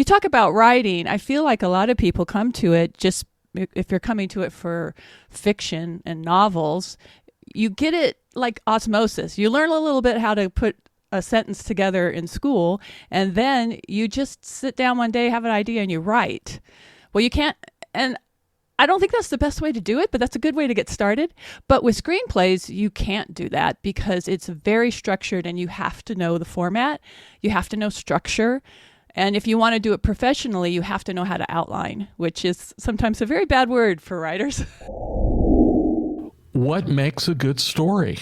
You talk about writing. I feel like a lot of people come to it just if you're coming to it for fiction and novels, you get it like osmosis. You learn a little bit how to put a sentence together in school, and then you just sit down one day, have an idea, and you write. Well, you can't, and I don't think that's the best way to do it, but that's a good way to get started. But with screenplays, you can't do that because it's very structured and you have to know the format. You have to know structure. And if you want to do it professionally, you have to know how to outline, which is sometimes a very bad word for writers. What makes a good story?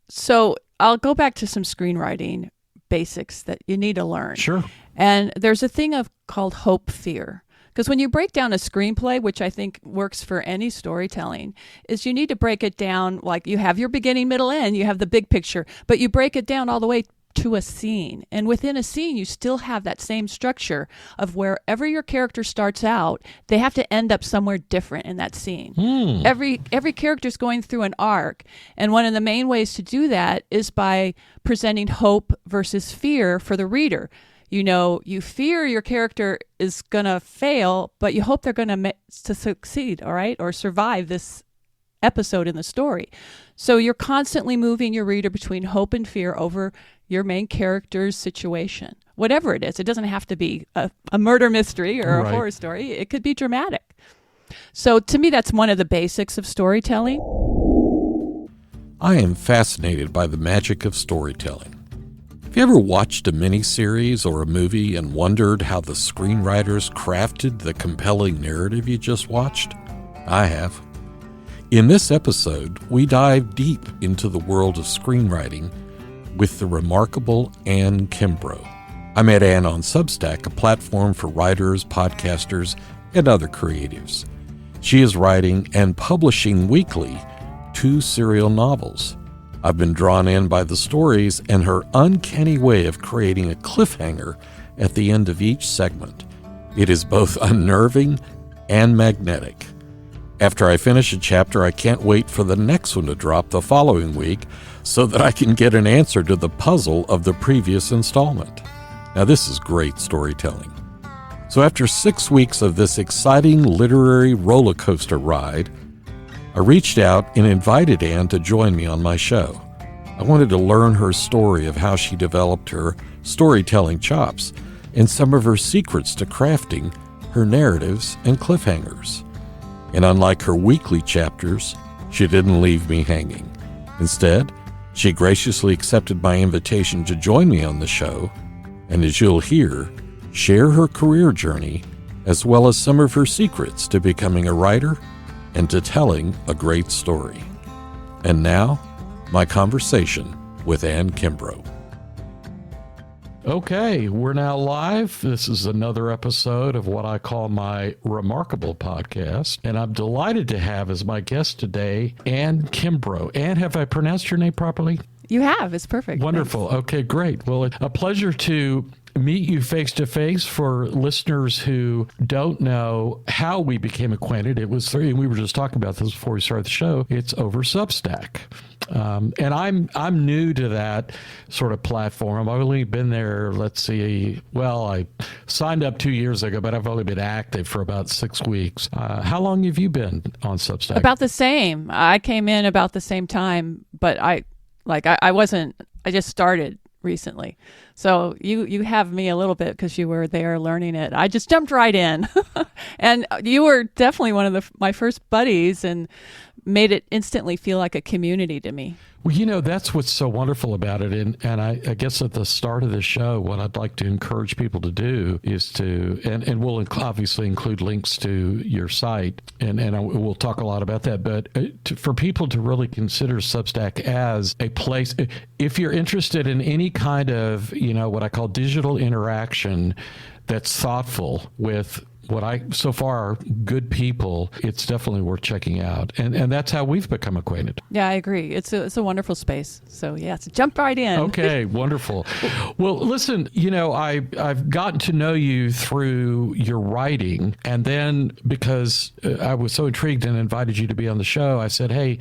So I'll go back to some screenwriting basics that you need to learn. Sure. And there's a thing called hope fear. Because when you break down a screenplay, which I think works for any storytelling, is you need to break it down like you have your beginning, middle, end. You have the big picture, but you break it down all the way to a scene. And within a scene, you still have that same structure of wherever your character starts out, they have to end up somewhere different in that scene. Every character's going through an arc. And one of the main ways to do that is by presenting hope versus fear for the reader. You know, you fear your character is going to fail, but you hope they're going to succeed, all right, or survive this episode in the story. So you're constantly moving your reader between hope and fear over your main character's situation, whatever it is. It doesn't have to be a murder mystery or a horror story. It could be dramatic. So to me, that's one of the basics of storytelling. I am fascinated by the magic of storytelling. Have you ever watched a miniseries or a movie and wondered how the screenwriters crafted the compelling narrative you just watched? I have. In this episode, we dive deep into the world of screenwriting with the remarkable Anne Kimbrough. I met Anne on Substack, a platform for writers, podcasters, and other creatives. She is writing and publishing weekly 2 serial novels. I've been drawn in by the stories and her uncanny way of creating a cliffhanger at the end of each segment. It is both unnerving and magnetic. After I finish a chapter, I can't wait for the next one to drop the following week so that I can get an answer to the puzzle of the previous installment. Now, this is great storytelling. So after 6 weeks of this exciting literary roller coaster ride, I reached out and invited Anne to join me on my show. I wanted to learn her story of how she developed her storytelling chops and some of her secrets to crafting her narratives and cliffhangers. And unlike her weekly chapters, she didn't leave me hanging. Instead, she graciously accepted my invitation to join me on the show, and as you'll hear, share her career journey as well as some of her secrets to becoming a writer and to telling a great story. And now, my conversation with Anne Kimbrough. Okay, we're now live. This is another episode of what I call my Remarkable podcast, and I'm delighted to have as my guest today, Anne Kimbrough. Anne, have I pronounced your name properly? You have. It's perfect. Wonderful. Thanks. Okay, great. Well, a pleasure to meet you face to face. For listeners who don't know how we became acquainted, it was we were just talking about this before we started the show. It's over Substack. And I'm new to that sort of platform. I've only been there, I signed up 2 years ago, but I've only been active for about 6 weeks. How long have you been on Substack? About the same. I came in about the same time, but I just started recently. So you have me a little bit because you were there learning it. I just jumped right in. And you were definitely one of my first buddies and made it instantly feel like a community to me. Well, that's what's so wonderful about it. And I guess at the start of the show, what I'd like to encourage people to do is and we'll obviously include links to your site, and we'll talk a lot about that. But for people to really consider Substack as a place, if you're interested in any kind of, what I call digital interaction that's thoughtful with so far, good people, it's definitely worth checking out. And that's how we've become acquainted. Yeah, I agree. It's a wonderful space. So yes, jump right in. Okay, wonderful. Well, listen, I've gotten to know you through your writing, and then because I was so intrigued and invited you to be on the show, I said, hey,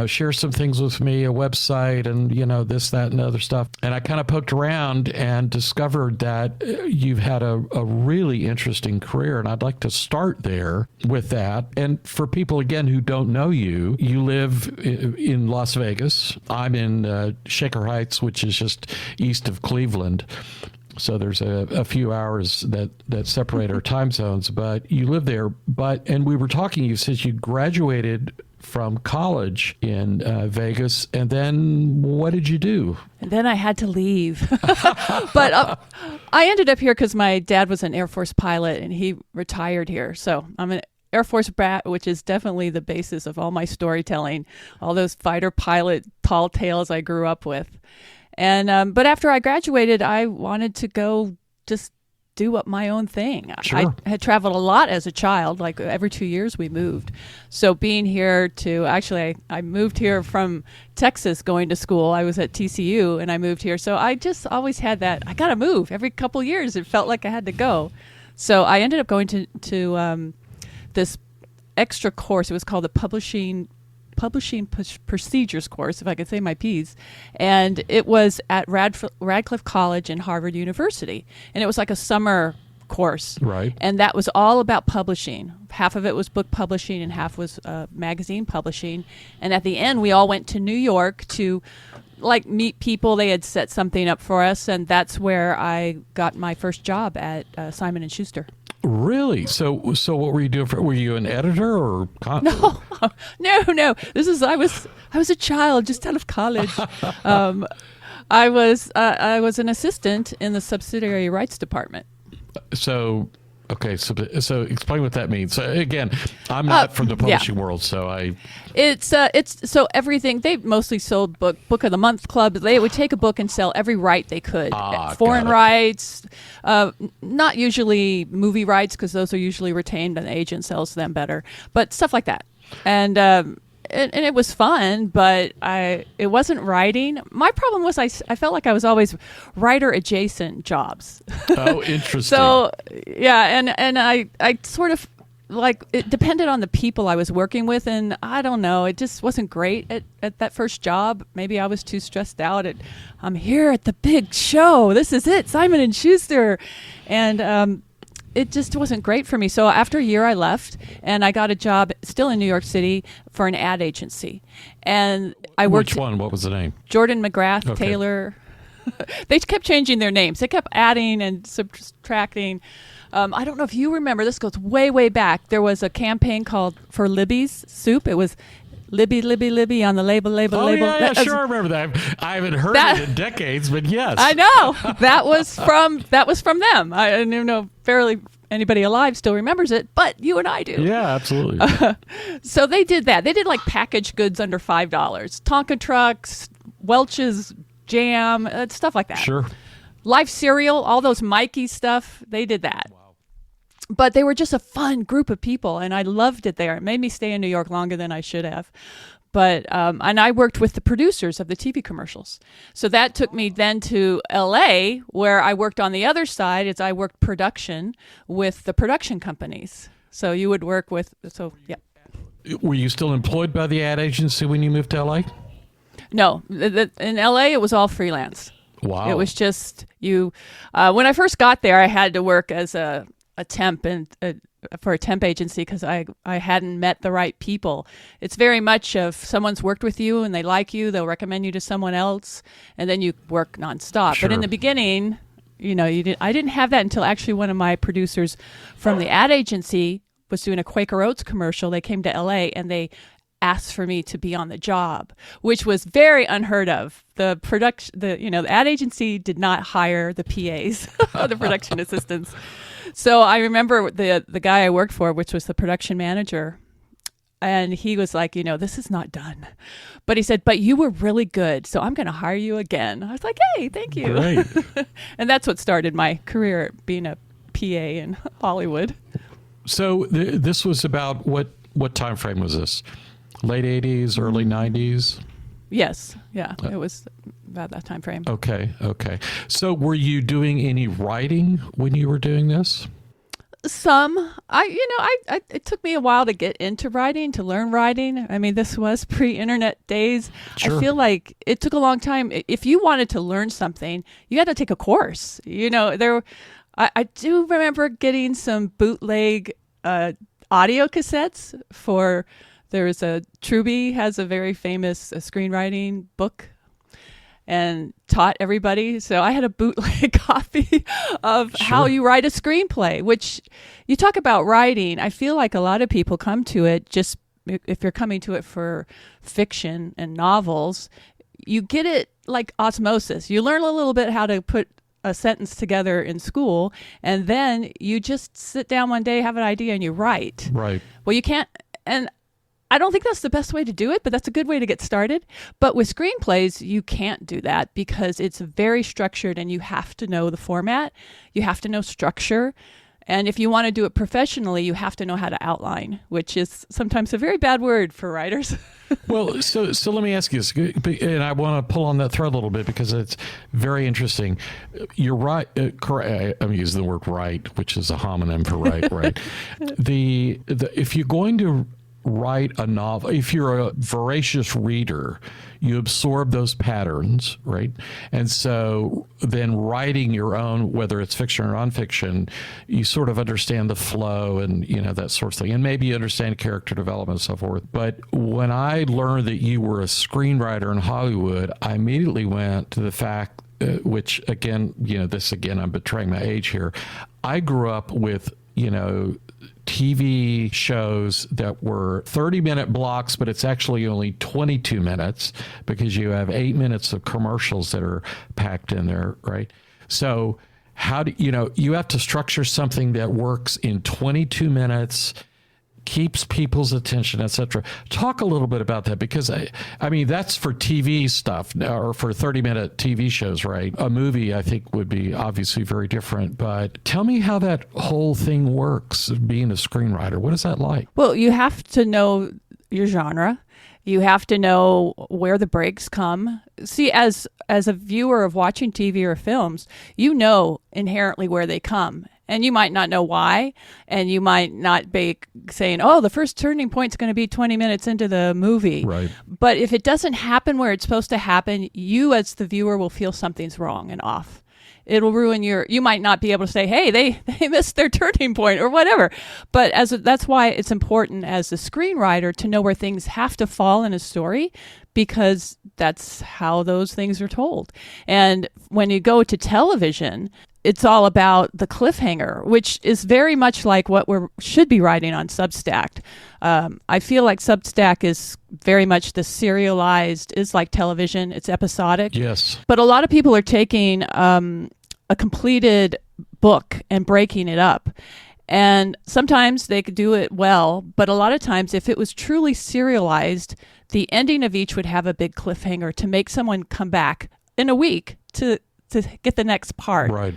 share some things with me, a website and, this, that, and other stuff. And I kind of poked around and discovered that you've had a really interesting career. And I'd like to start there with that. And for people, again, who don't know you, you live in Las Vegas. I'm in Shaker Heights, which is just east of Cleveland. So there's a few hours that separate our time zones, but you live there. And we were talking, you said you graduated from college in Vegas, and then what did you do? And then I had to leave. But I ended up here because my dad was an Air Force pilot, and he retired here. So I'm an Air Force brat, which is definitely the basis of all my storytelling, all those fighter pilot tall tales I grew up with. And but after I graduated, I wanted to go just do my own thing. Sure. I had traveled a lot as a child, like every 2 years we moved. So being here I moved here from Texas going to school. I was at TCU and I moved here. So I just always had that, I got to move. Every couple years it felt like I had to go. So I ended up going to this extra course. It was called the Publishing Procedures course, if I could say my P's. And it was at Radcliffe College and Harvard University. And it was like a summer course. Right. And that was all about publishing. Half of it was book publishing and half was magazine publishing. And at the end, we all went to New York to meet people. They had set something up for us. And that's where I got my first job at Simon & Schuster. Really? So what were you doing? Were you an editor or? No. I was a child just out of college. I was an assistant in the subsidiary rights department. So explain what that means. So again, I'm not from the publishing world, so it's so everything. They mostly sold book of the month club. They would take a book and sell every right they could. Foreign rights, not usually movie rights because those are usually retained and the agent sells them better. But stuff like that, and it was fun, but it wasn't writing. My problem was I felt like I was always writer adjacent jobs. Oh, interesting. So yeah, and I sort of it depended on the people I was working with, and I don't know, it just wasn't great at that first job. Maybe I was too stressed out. I'm here at the big show. This is it, Simon & Schuster, and it just wasn't great for me. So after a year, I left, and I got a job still in New York City for an ad agency. And I worked. Which one? What was the name? Jordan McGrath, Okay. Taylor. They kept changing their names. They kept adding and subtracting. I don't know if you remember. This goes way, way back. There was a campaign called for Libby's soup. It was Libby, Libby, Libby on the label. Yeah, sure, I remember that. I haven't heard it in decades, but yes. I know. That was from them. I don't even know barely anybody alive still remembers it, but you and I do. Yeah, absolutely. So they did that. They did like packaged goods under $5. Tonka trucks, Welch's jam, stuff like that. Sure. Life cereal, all those Mikey stuff, they did that. Wow. But they were just a fun group of people, and I loved it there. It made me stay in New York longer than I should have. But and I worked with the producers of the TV commercials. So that took me then to L.A., where I worked on the other side. I worked production with the production companies. So you would work with, yeah. Were you still employed by the ad agency when you moved to L.A.? No. In L.A., it was all freelance. Wow. It was just you. When I first got there, I had to work as a temp for a temp agency because I hadn't met the right people. It's very much if someone's worked with you and they like you, they'll recommend you to someone else, and then you work nonstop. Sure. But in the beginning, I didn't have that until actually one of my producers from the ad agency was doing a Quaker Oats commercial. They came to LA and they asked for me to be on the job, which was very unheard of. The ad agency did not hire the PAs, the production assistants. So I remember the guy I worked for, which was the production manager, and he was like, this is not done. But he said, but you were really good, so I'm going to hire you again. I was like, hey, thank you. Great. And that's what started my career being a PA in Hollywood. So this was about what time frame was this? Late 80s, early 90s? Yes. Yeah. It was about that time frame. Okay. So were you doing any writing when you were doing this? Some. It took me a while to get into writing, to learn writing. I mean, this was pre-internet days. Sure. I feel like it took a long time. If you wanted to learn something, you had to take a course. I do remember getting some bootleg audio cassettes for. There's Truby has a very famous screenwriting book and taught everybody. So I had a bootleg copy of how you write a screenplay, which you talk about writing. I feel like a lot of people come to it just if you're coming to it for fiction and novels, you get it like osmosis. You learn a little bit how to put a sentence together in school, and then you just sit down one day, have an idea, and you write. Right. Well, you can't, and I don't think that's the best way to do it, but that's a good way to get started. But with screenplays, you can't do that because it's very structured and you have to know the format. You have to know structure. And if you want to do it professionally, you have to know how to outline, which is sometimes a very bad word for writers. Well, so let me ask you this, and I want to pull on that thread a little bit because it's very interesting. You're right. I'm using the word right, which is a homonym for right. If you're going to write a novel, if you're a voracious reader, you absorb those patterns, right? And so then writing your own, whether it's fiction or nonfiction, you sort of understand the flow and, that sort of thing. And maybe you understand character development and so forth. But when I learned that you were a screenwriter in Hollywood, I immediately went to the fact, which again, I'm betraying my age here. I grew up with, TV shows that were 30-minute blocks, but it's actually only 22 minutes because you have 8 minutes of commercials that are packed in there, right? So how do you have to structure something that works in 22 minutes, keeps people's attention, etc. Talk a little bit about that because I mean that's for TV stuff or for 30-minute TV shows, right? A movie I think would be obviously very different, but tell me how that whole thing works being a screenwriter. What is that like? Well, you have to know your genre. You have to know where the breaks come. See, as a viewer of watching TV or films, you know inherently where they come. And you might not know why, and you might not be saying, oh, the first turning point is going to be 20 minutes into the movie. Right. But if it doesn't happen where it's supposed to happen, you as the viewer will feel something's wrong and off. It'll ruin you might not be able to say, hey, they missed their turning point or whatever. But that's why it's important as a screenwriter to know where things have to fall in a story, because that's how those things are told. And when you go to television, it's all about the cliffhanger, which is very much like what should be writing on Substack. I feel like Substack is very much the serialized, is like television. It's episodic. Yes. But a lot of people are taking a completed book and breaking it up. And sometimes they could do it well, but a lot of times if it was truly serialized, the ending of each would have a big cliffhanger to make someone come back in a week to get the next part. Right.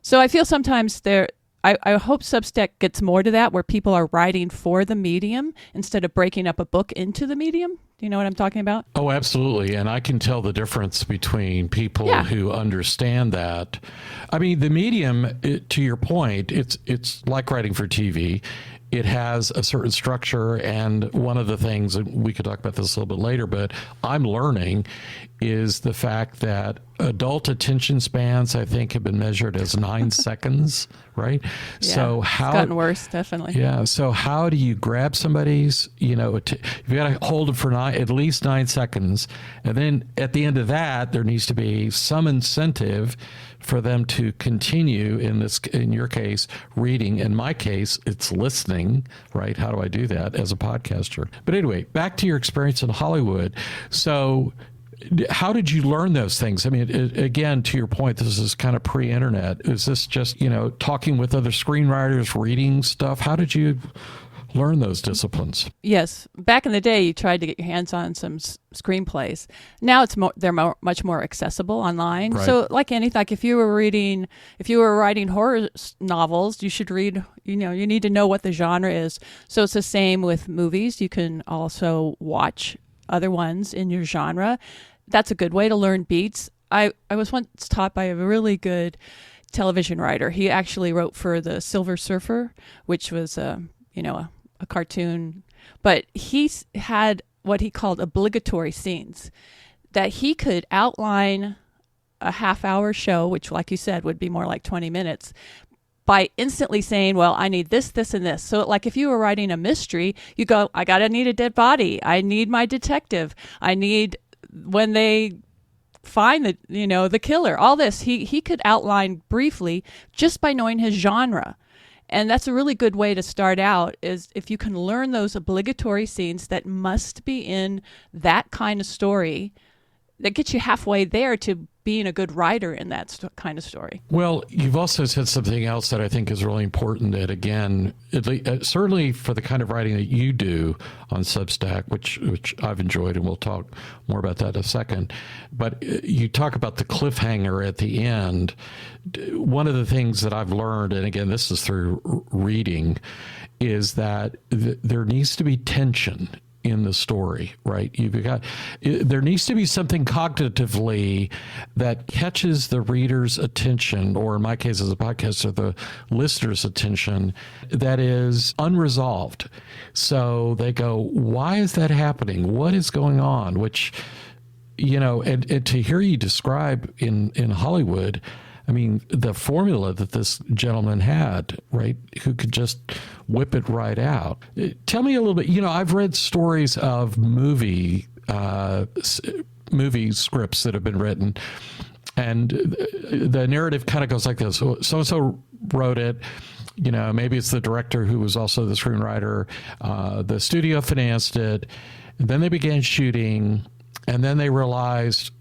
So I feel sometimes I hope Substack gets more to that, where people are writing for the medium instead of breaking up a book into the medium. Do you know what I'm talking about? Oh, absolutely. And I can tell the difference between people who understand that. I mean, the medium, to your point, it's like writing for TV. It has a certain structure, and one of the things, and we could talk about this a little bit later, but I'm learning is the fact that adult attention spans, I think, have been measured as 9 seconds, right? Yeah, so it's gotten worse, definitely. Yeah. So how do you grab somebody's, you've got to hold it for at least 9 seconds. And then at the end of that, there needs to be some incentive for them to continue in your case, reading. In my case, it's listening, right? How do I do that as a podcaster? But anyway, back to your experience in Hollywood. So how did you learn those things? I mean, again, to your point, this is kind of pre-internet. Is this just, talking with other screenwriters, reading stuff? How did you learn those disciplines. Yes. Back in the day, you tried to get your hands on some screenplays. Now they're much more accessible online. Right. So like anything, like if you were writing horror novels, you should read, you need to know what the genre is. So it's the same with movies. You can also watch other ones in your genre. That's a good way to learn beats. I was once taught by a really good television writer. He actually wrote for the Silver Surfer, which was a cartoon, but he had what he called obligatory scenes that he could outline a half-hour show, which, like you said, would be more like 20 minutes, by instantly saying, well, I need this, this, and this. So like if you were writing a mystery, you go, I need a dead body. I need my detective. I need when they find the killer, all this. He could outline briefly just by knowing his genre. And that's a really good way to start out, is if you can learn those obligatory scenes that must be in that kind of story, that gets you halfway there to being a good writer in that kind of story. Well, you've also said something else that I think is really important, that again, certainly for the kind of writing that you do on Substack, which I've enjoyed, and we'll talk more about that in a second, but you talk about the cliffhanger at the end. One of the things that I've learned, and again, this is through reading, is that there needs to be tension in the story, right? There needs to be something cognitively that catches the reader's attention, or in my case as a podcaster, the listener's attention, that is unresolved. So they go, why is that happening? What is going on? Which, and to hear you describe in Hollywood, I mean, the formula that this gentleman had, right, who could just whip it right out. Tell me a little bit. I've read stories of movie scripts that have been written, and the narrative kind of goes like this. So-and-so wrote it. Maybe it's the director who was also the screenwriter. The studio financed it. And then they began shooting, and then they realized,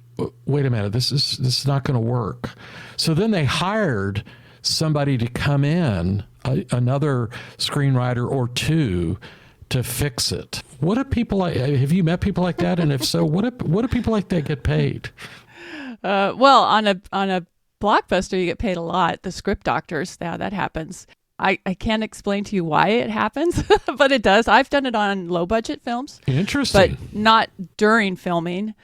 wait a minute, this is not going to work. So then they hired somebody to come in, another screenwriter or two, to fix it. What do people like? Have you met people like that? And if so, what do people like that get paid? Well, on a blockbuster, you get paid a lot. The script doctors, that happens. I can't explain to you why it happens, but it does. I've done it on low budget films. Interesting. But not during filming.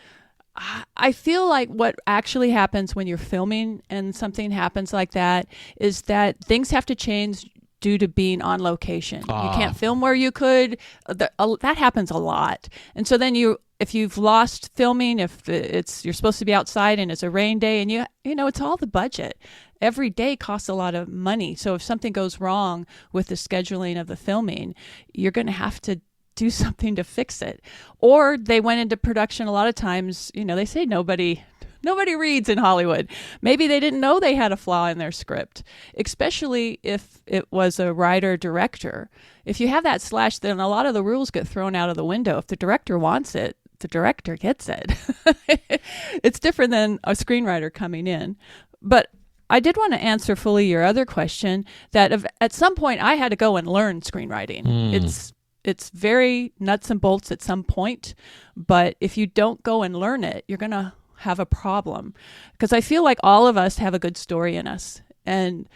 I feel like what actually happens when you're filming and something happens like that is that things have to change due to being on location. You can't film where you could. That happens a lot. And so then if you've lost filming, if you're supposed to be outside and it's a rain day, and it's all the budget. Every day costs a lot of money. So if something goes wrong with the scheduling of the filming, you're going to have to do something to fix it. Or they went into production a lot of times, they say nobody reads in Hollywood. Maybe they didn't know they had a flaw in their script, especially if it was a writer-director. If you have that slash, then a lot of the rules get thrown out of the window. If the director wants it, the director gets it. It's different than a screenwriter coming in. But I did want to answer fully your other question, that at some point I had to go and learn screenwriting. It's very nuts and bolts at some point, but if you don't go and learn it, you're going to have a problem. Because I feel like all of us have a good story in us, and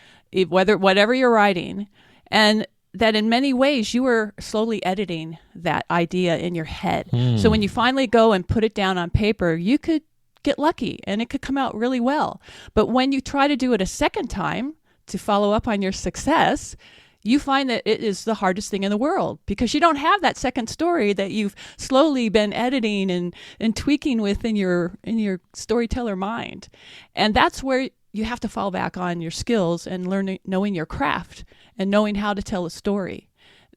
whatever you're writing, and that in many ways you were slowly editing that idea in your head. So when you finally go and put it down on paper, you could get lucky and it could come out really well. But when you try to do it a second time to follow up on your success, you find that it is the hardest thing in the world, because you don't have that second story that you've slowly been editing and tweaking with in your storyteller mind. And that's where you have to fall back on your skills and knowing your craft and knowing how to tell a story.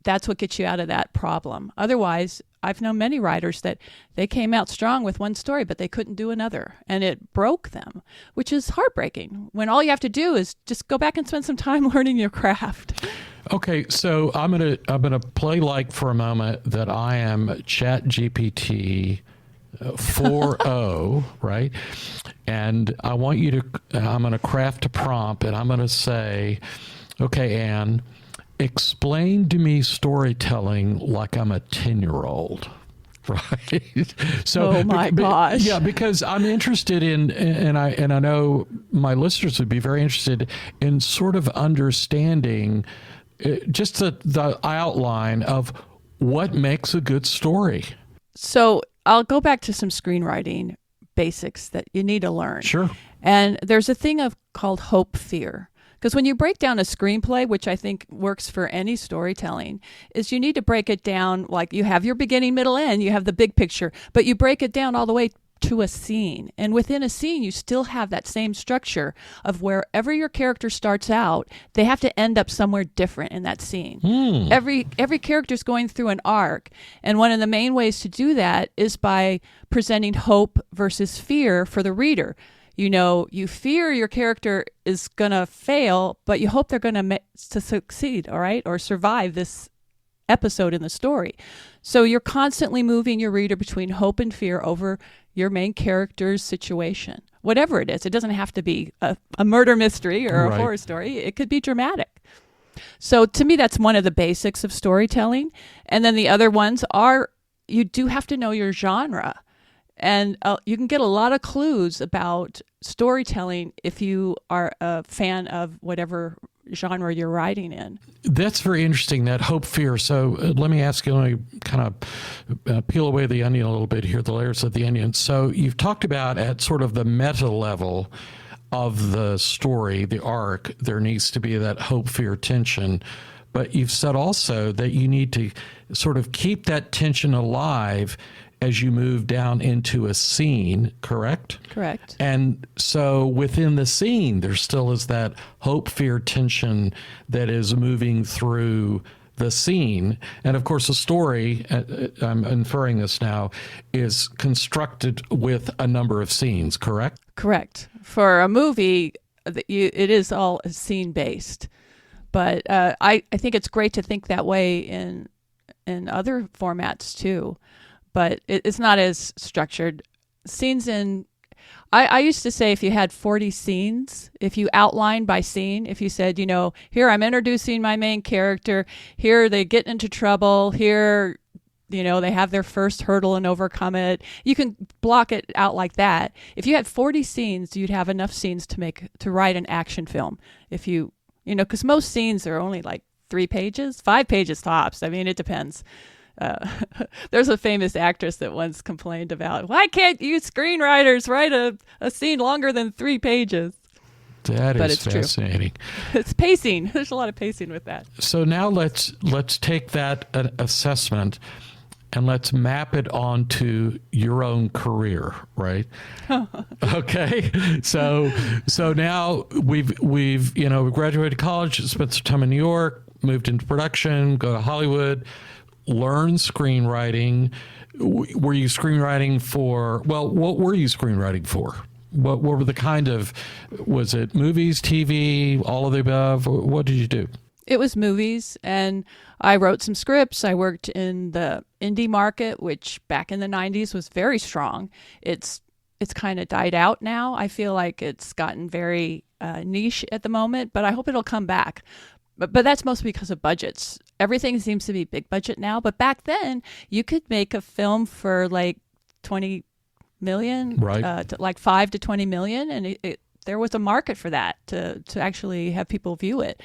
That's what gets you out of that problem. Otherwise, I've known many writers that they came out strong with one story, but they couldn't do another, and it broke them, which is heartbreaking, when all you have to do is just go back and spend some time learning your craft. Okay, so I'm gonna play like for a moment that I am ChatGPT 4.0, right? And I want you to. I'm gonna craft a prompt, and I'm gonna say, okay, Anne, explain to me storytelling like I'm a 10-year-old. Right. So, oh my gosh. Yeah, because I'm interested in, and I know my listeners would be very interested in sort of understanding just the outline of what makes a good story. So I'll go back to some screenwriting basics that you need to learn. Sure. And there's a thing called hope fear. Because when you break down a screenplay, which I think works for any storytelling, is you need to break it down like you have your beginning, middle, end, you have the big picture, but you break it down all the way to a scene. And within a scene, you still have that same structure of wherever your character starts out, they have to end up somewhere different in that scene. Every character's going through an arc. And one of the main ways to do that is by presenting hope versus fear for the reader. You know, you fear your character is going to fail, but you hope they're going to succeed, all right, or survive this episode in the story. So you're constantly moving your reader between hope and fear over your main character's situation, whatever it is. It doesn't have to be a murder mystery or a horror story. It could be dramatic. So to me, that's one of the basics of storytelling. And then the other ones are you do have to know your genre. And you can get a lot of clues about storytelling if you are a fan of whatever genre you're writing in. That's very interesting, that hope fear. So let me ask you, let me kind of peel away the onion a little bit here, the layers of the onion. So you've talked about at sort of the meta level of the story, the arc, there needs to be that hope, fear, tension. But you've said also that you need to sort of keep that tension alive as you move down into a scene, correct? Correct. And so within the scene, there still is that hope, fear, tension that is moving through the scene. And of course, a story, I'm inferring this now, is constructed with a number of scenes, correct? Correct. For a movie, it is all scene-based. But I think it's great to think that way in other formats too. But it's not as structured. Scenes I used to say if you had 40 scenes, if you outline by scene, if you said, you know, here I'm introducing my main character, here they get into trouble, here, you know, they have their first hurdle and overcome it. You can block it out like that. If you had 40 scenes, you'd have enough scenes to write an action film. If you know, because most scenes are only like 3 pages, 5 pages tops. I mean, it depends. There's a famous actress that once complained about, why can't you screenwriters write a scene longer than 3 pages? But is fascinating. True. It's pacing. There's a lot of pacing with that. So now let's take that assessment and let's map it onto your own career, right? Okay. So now we've graduated college, spent some time in New York, moved into production, go to Hollywood, learn screenwriting. Were you screenwriting for, well, what were you screenwriting for? What were the kind of, was it movies, TV, all of the above? What did you do? It was movies, and I wrote some scripts. I worked in the indie market, which back in the 90s was very strong. It's kind of died out now. I feel like it's gotten very niche at the moment, but I hope it'll come back. But that's mostly because of budgets. Everything seems to be big budget now. But back then, you could make a film for like 20 million, right? To like 5 to 20 million. And there was a market for that to actually have people view it.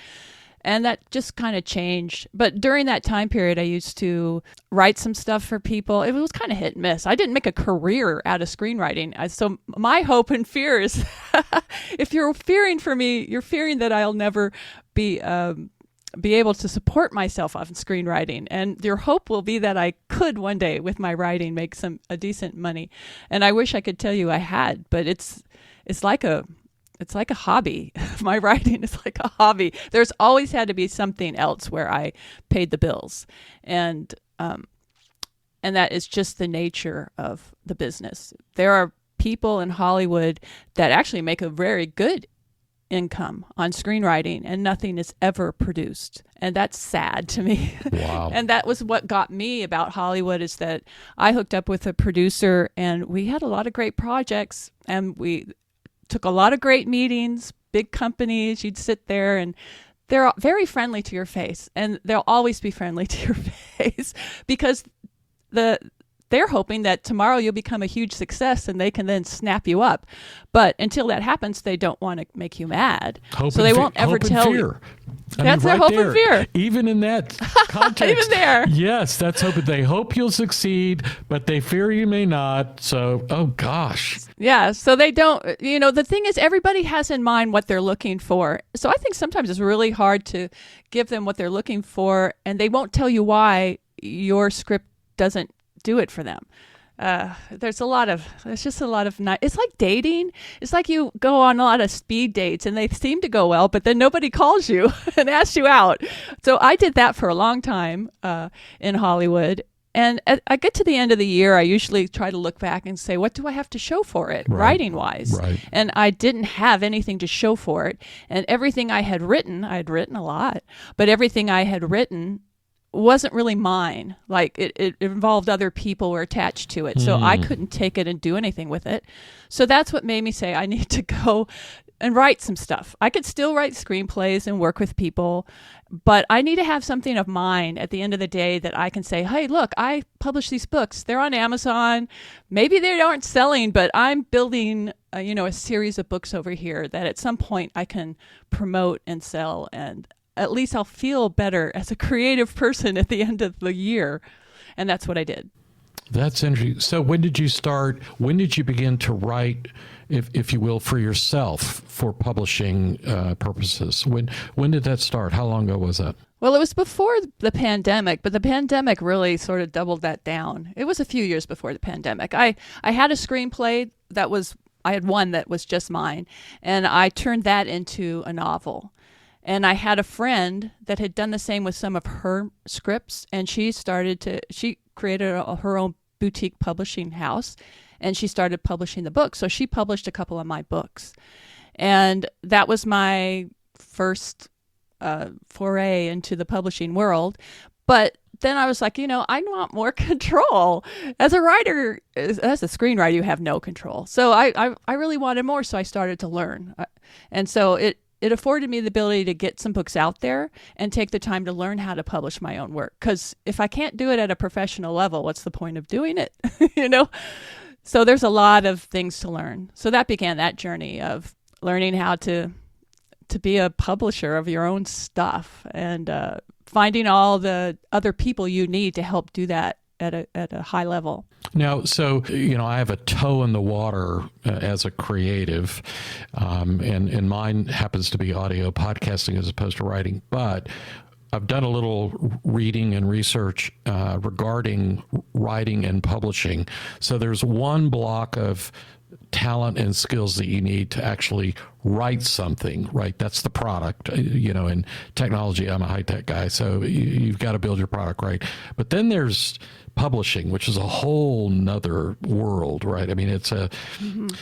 And that just kind of changed. But during that time period, I used to write some stuff for people. It was kind of hit and miss. I didn't make a career out of screenwriting. So my hope and fear is if you're fearing for me, you're fearing that I'll never be able to support myself on screenwriting. And your hope will be that I could one day with my writing make a decent money. And I wish I could tell you I had, but it's like a hobby. My writing is like a hobby. There's always had to be something else where I paid the bills. And that is just the nature of the business. There are people in Hollywood that actually make a very good income on screenwriting, and nothing is ever produced. And that's sad to me. Wow. And that was what got me about Hollywood, is that I hooked up with a producer, and we had a lot of great projects, and we took a lot of great meetings, big companies. You'd sit there and they're very friendly to your face, and they'll always be friendly to your face because they're hoping that tomorrow you'll become a huge success and they can then snap you up. But until that happens, they don't want to make you mad. Hope so they won't ever tell you. That's their hope and fear. Even in that context. Even there. Yes, that's hope. They hope you'll succeed, but they fear you may not. So, oh gosh. Yeah, so they don't, the thing is everybody has in mind what they're looking for. So I think sometimes it's really hard to give them what they're looking for, and they won't tell you why your script doesn't do it for them. There's just a lot of it's like dating. It's like you go on a lot of speed dates and they seem to go well, but then nobody calls you and asks you out. So I did that for a long time in Hollywood. And I get to the end of the year, I usually try to look back and say, what do I have to show for it, writing-wise? Right. And I didn't have anything to show for it. And everything I had written a lot, but everything I had written wasn't really mine. Like it involved other people who were attached to it. So I couldn't take it and do anything with it. So that's what made me say I need to go and write some stuff. I could still write screenplays and work with people, but I need to have something of mine at the end of the day that I can say, hey, look, I publish these books. They're on Amazon. Maybe they aren't selling, but I'm building a series of books over here that at some point I can promote and sell, and at least I'll feel better as a creative person at the end of the year. And that's what I did. That's interesting. So when did you start? When did you begin to write, if you will, for yourself for publishing purposes? When did that start? How long ago was that? Well, it was before the pandemic, but the pandemic really sort of doubled that down. It was a few years before the pandemic. I had a screenplay I had one that was just mine, and I turned that into a novel. And I had a friend that had done the same with some of her scripts, and she created her own boutique publishing house, and she started publishing the books. So she published a couple of my books. And that was my first foray into the publishing world. But then I was like, I want more control. As a writer, as a screenwriter, you have no control. So I really wanted more, so I started to learn. And so it afforded me the ability to get some books out there and take the time to learn how to publish my own work. Because if I can't do it at a professional level, what's the point of doing it? So there's a lot of things to learn. So that began that journey of learning how to be a publisher of your own stuff, and finding all the other people you need to help do that at a high level. Now, so, I have a toe in the water as a creative, and mine happens to be audio podcasting as opposed to writing, but I've done a little reading and research regarding writing and publishing. So there's one block of talent and skills that you need to actually write something, right? That's the product. In technology, I'm a high-tech guy, so you've got to build your product, right? But then there's publishing, which is a whole nother world, right? I mean, it's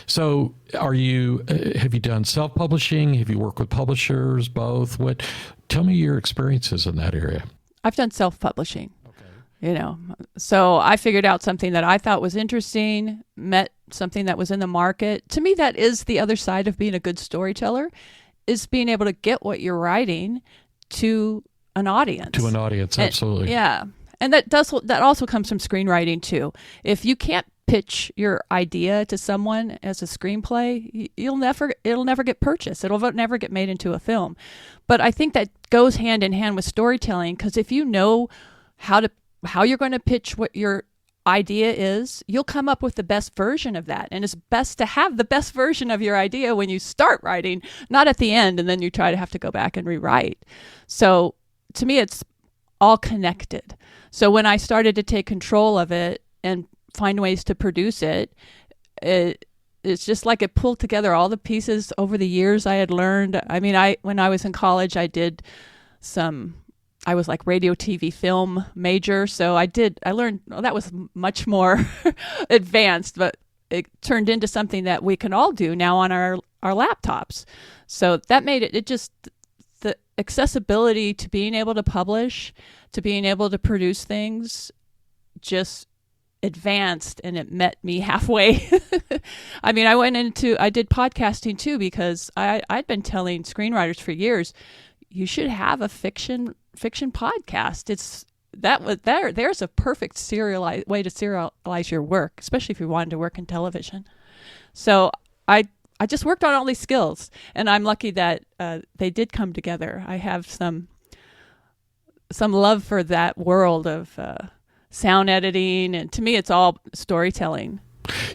so have you done self-publishing? Have you worked with publishers, both? Tell me your experiences in that area. I've done self-publishing. So I figured out something that I thought was interesting, met something that was in the market. To me, that is the other side of being a good storyteller, is being able to get what you're writing to an audience. To an audience, absolutely. Yeah. And that also comes from screenwriting too. If you can't pitch your idea to someone as a screenplay, it'll never get purchased. It'll never get made into a film. But I think that goes hand in hand with storytelling, because if you know how you're going to pitch what your idea is, you'll come up with the best version of that. And it's best to have the best version of your idea when you start writing, not at the end, and then you have to go back and rewrite. So to me, it's all connected. So when I started to take control of it and find ways to produce it, it's just like it pulled together all the pieces over the years I had learned. I mean, when I was in college, I was like radio, TV, film major. So I learned, that was much more advanced, but it turned into something that we can all do now on our laptops. So that made it just the accessibility to being able to publish, to being able to produce things, just advanced, and it met me halfway. I mean, I did podcasting too, because I'd been telling screenwriters for years, you should have a fiction podcast. There's a perfect way to serialize your work, especially if you wanted to work in television. So I just worked on all these skills, and I'm lucky that they did come together. I have some love for that world of sound editing, and to me, it's all storytelling.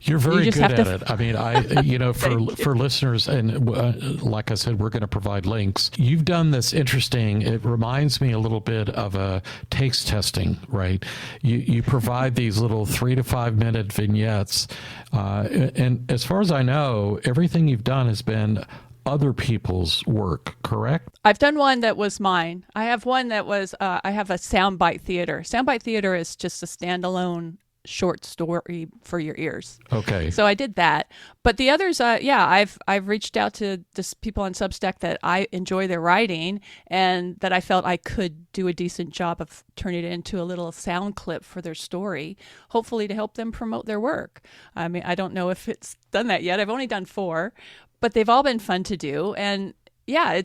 You're very good at it. I mean, for listeners, and like I said, we're going to provide links. You've done this interesting. It reminds me a little bit of a taste testing, right? You provide these little 3 to 5 minute vignettes, and as far as I know, everything you've done has been other people's work, correct? I've done one that was mine. I have one that was, I have a soundbite theater. Soundbite theater is just a standalone short story for your ears. Okay. So I did that. But the others, I've reached out to people on Substack that I enjoy their writing and that I felt I could do a decent job of turning it into a little sound clip for their story, hopefully to help them promote their work. I mean, I don't know if it's done that yet. I've only done 4, but they've all been fun to do. And yeah,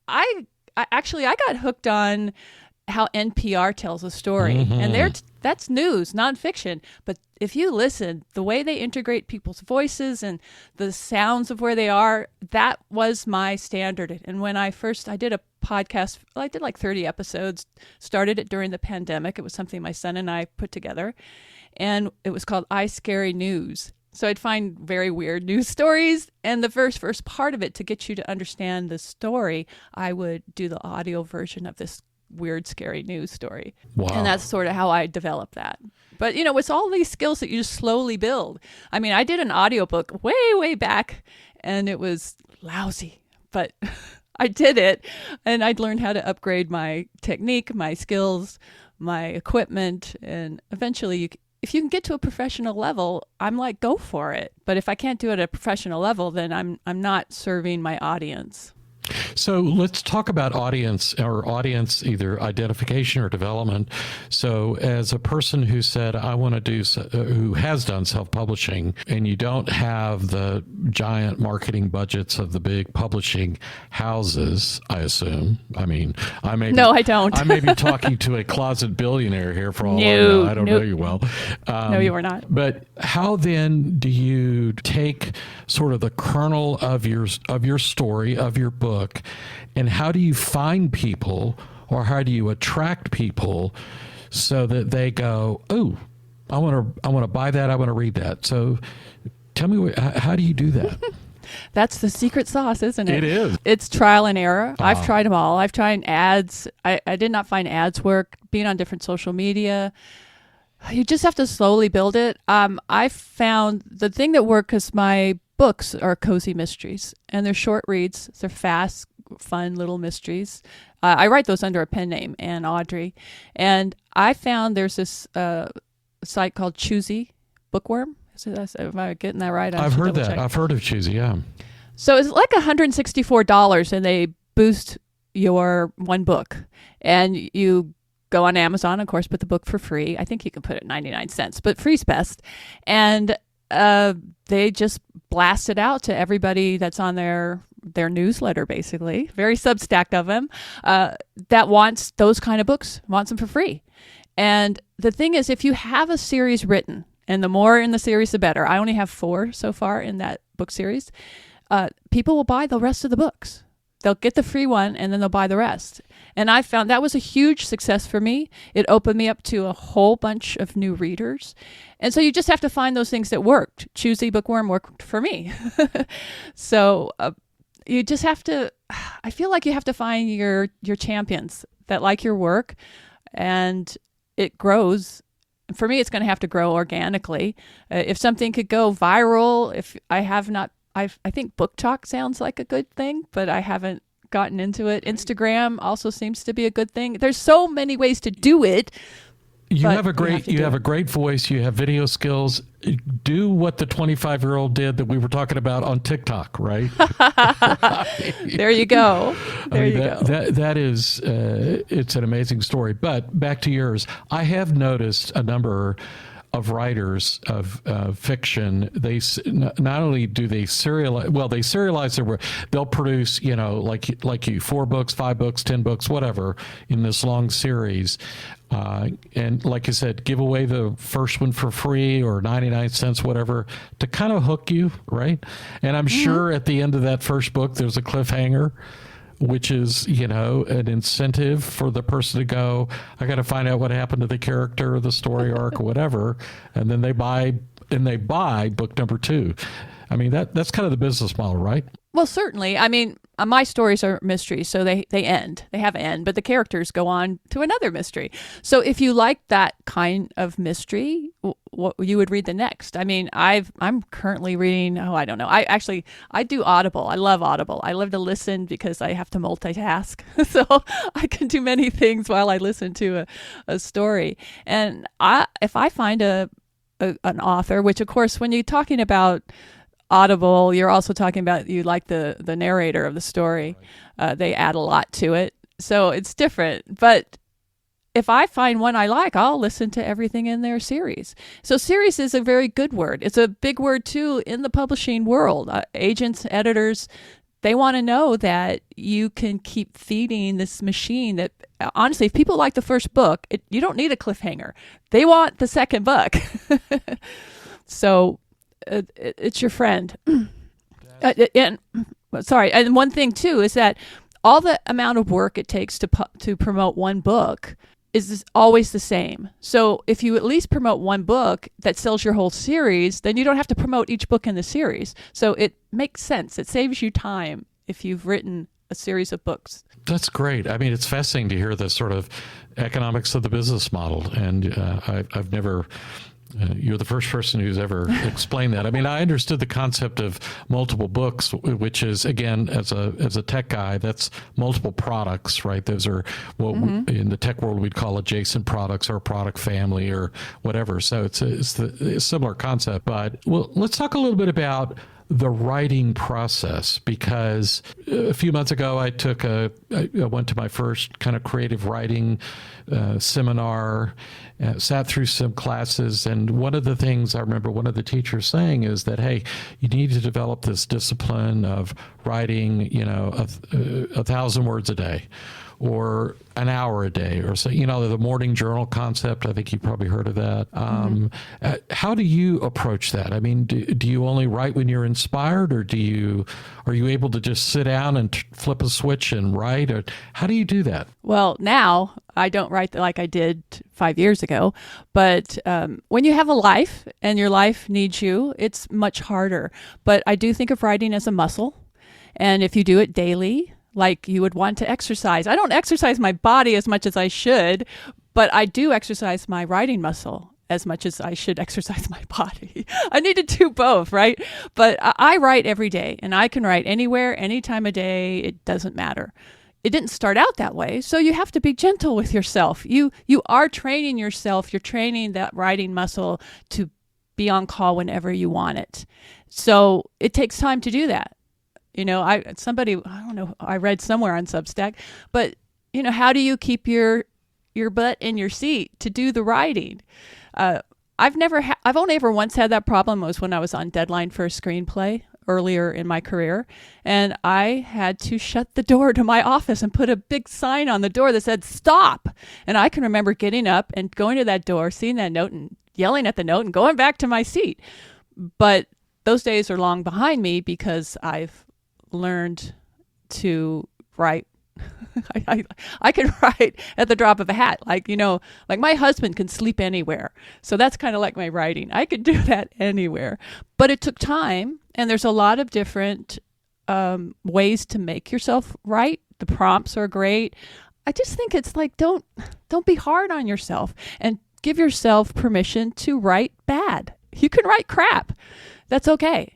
I got hooked on how NPR tells a story, and that's news, nonfiction. But if you listen, the way they integrate people's voices and the sounds of where they are, that was my standard. And when I did a podcast, I did like 30 episodes, started it during the pandemic. It was something my son and I put together, and it was called I Scary News. So I'd find very weird news stories, and the first part of it, to get you to understand the story, I would do the audio version of this weird, scary news story. Wow. And that's sort of how I developed that. But, it's all these skills that you just slowly build. I mean, I did an audiobook way, way back, and it was lousy, but I did it, and I'd learned how to upgrade my technique, my skills, my equipment, and eventually if you can get to a professional level, I'm like, go for it. But if I can't do it at a professional level, then I'm not serving my audience. So let's talk about audience either identification or development. So as a person who said, I want to do, who has done self-publishing, and you don't have the giant marketing budgets of the big publishing houses, I assume. I mean, No, I don't. I may be talking to a closet billionaire here for all I know. I don't know you well. No, you are not. But how then do you take sort of the kernel of your story, of your book, and how do you find people, or how do you attract people so that they go, oh, I want to buy that, I want to read that? So tell me, how do you do that? That's the secret sauce, isn't it? It is. It's trial and error. I've tried them all. I've tried ads. I did not find ads work. Being on different social media, you just have to slowly build it. I found the thing that worked, because my books are cozy mysteries, and they're short reads. They're fast, fun little mysteries. I write those under a pen name, Anne Audrey. And I found there's this site called Choosy Bookworm. Am I getting that right? I've heard that. I've heard of Choosy, yeah. So it's like $164, and they boost your one book. And you go on Amazon, of course, put the book for free. I think you can put it 99 cents, but free's best. And they just blast it out to everybody that's on their newsletter, basically. Very Substack of them that wants those kind of books, wants them for free. And the thing is, if you have a series written, and the more in the series, the better. I only have 4 so far in that book series. People will buy the rest of the books. They'll get the free one, and then they'll buy the rest. And I found that was a huge success for me. It opened me up to a whole bunch of new readers. And so you just have to find those things that worked. Choosy Bookworm worked for me. So you just have to, I feel like you have to find your champions that like your work, and it grows. For me, it's going to have to grow organically. If something could go viral, I think Book Talk sounds like a good thing, but I haven't gotten into it. Instagram also seems to be a good thing. There's so many ways to do it. You have a great voice. You have video skills. Do what the 25-year-old did that we were talking about on TikTok, right? There you go. There you go. That is, it's an amazing story. But back to yours. I have noticed a number of writers of fiction, not only do they serialize their work, they'll produce, like you, 4 books, 5 books, 10 books, whatever, in this long series. And like I said, give away the first one for free or 99 cents, whatever, to kind of hook you, right? And I'm sure at the end of that first book, there's a cliffhanger, which is, an incentive for the person to go, I got to find out what happened to the character or the story arc or whatever. And then they buy book number 2. I mean, that's kind of the business model, right? Well, certainly. I mean, my stories are mysteries, so they end. They have an end, but the characters go on to another mystery. So if you like that kind of mystery, what you would read the next. I mean, I'm currently reading, I don't know. I do Audible. I love Audible. I love to listen because I have to multitask. So I can do many things while I listen to a story. And if I find an author, which of course, when you're talking about Audible, you're also talking about you like the narrator of the story. They add a lot to it. So it's different. But if I find one I like, I'll listen to everything in their series. So series is a very good word. It's a big word too in the publishing world. Agents, editors, they want to know that you can keep feeding this machine that, honestly, if people like the first book, you don't need a cliffhanger. They want the second book. So it's your friend. And one thing too is that all the amount of work it takes to promote one book is always the same. So if you at least promote one book that sells your whole series, then you don't have to promote each book in the series. So it makes sense. It saves you time if you've written a series of books. That's great. I mean, it's fascinating to hear the sort of economics of the business model. And I've never... you're the first person who's ever explained that. I mean, I understood the concept of multiple books, which is, again, as a tech guy, that's multiple products, right? Those are what in the tech world we'd call adjacent products or product family or whatever. So it's a similar concept. But let's talk a little bit about the writing process, because a few months ago I went to my first kind of creative writing seminar, sat through some classes, and one of the things I remember one of the teachers saying is that, hey, you need to develop this discipline of writing, 1,000 words a day, or an hour a day, or so, the morning journal concept. I think you've probably heard of that. How do you approach that? I mean, do you only write when you're inspired, or are you able to just sit down and flip a switch and write? Or how do you do that? Well, now I don't write like I did 5 years ago, but when you have a life and your life needs you, it's much harder. But I do think of writing as a muscle, and if you do it daily, like you would want to exercise. I don't exercise my body as much as I should, but I do exercise my writing muscle as much as I should exercise my body. I need to do both, right? But I write every day, and I can write anywhere, any time of day. It doesn't matter. It didn't start out that way, so you have to be gentle with yourself. You are training yourself. You're training that writing muscle to be on call whenever you want it. So it takes time to do that. I don't know, I read somewhere on Substack, but how do you keep your butt in your seat to do the writing? I've only ever once had that problem. It was when I was on deadline for a screenplay earlier in my career, and I had to shut the door to my office and put a big sign on the door that said stop. And I can remember getting up and going to that door, seeing that note and yelling at the note and going back to my seat. But those days are long behind me because I've learned to write. I can write at the drop of a hat. Like my husband can sleep anywhere. So that's kind of like my writing. I could do that anywhere. But it took time, and there's a lot of different ways to make yourself write. The prompts are great. I just think it's like, don't be hard on yourself, and give yourself permission to write bad. You can write crap. That's okay.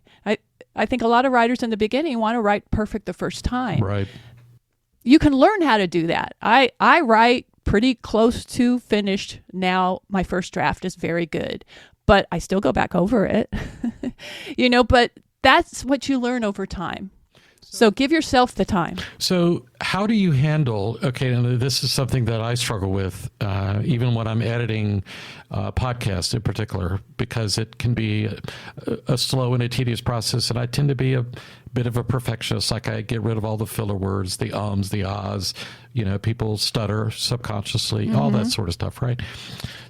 I think a lot of writers in the beginning want to write perfect the first time. Right. You can learn how to do that. I write pretty close to finished now. My first draft is very good, but I still go back over it. But that's what you learn over time. So give yourself the time. So how do you handle, okay, and this is something that I struggle with, even when I'm editing podcasts in particular, because it can be a slow and a tedious process, and I tend to be a bit of a perfectionist. Like, I get rid of all the filler words, the ums, the ahs, people stutter subconsciously, all that sort of stuff, right?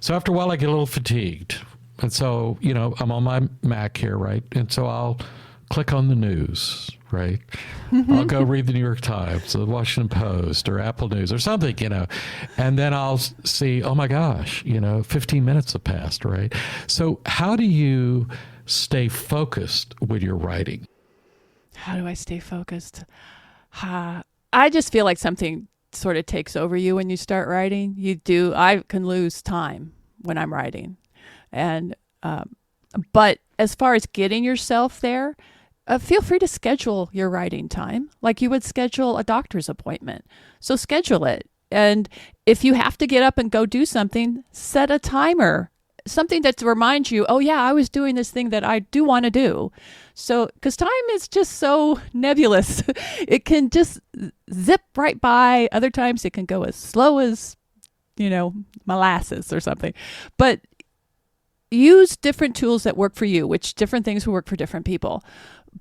So after a while, I get a little fatigued. And so, I'm on my Mac here, right? And so I'll click on the news, right? I'll go read the New York Times, or the Washington Post, or Apple News, or something, and then I'll see, oh my gosh, 15 minutes have passed, right? So how do you stay focused when you're writing? How do I stay focused? I just feel like something sort of takes over you when you start writing. I can lose time when I'm writing. And, but as far as getting yourself there, feel free to schedule your writing time like you would schedule a doctor's appointment. So schedule it. And if you have to get up and go do something, set a timer, something that reminds you, oh yeah, I was doing this thing that I do want to do. So, because time is just so nebulous. It can just zip right by. Other times it can go as slow as, molasses or something. But use different tools that work for you, which different things will work for different people.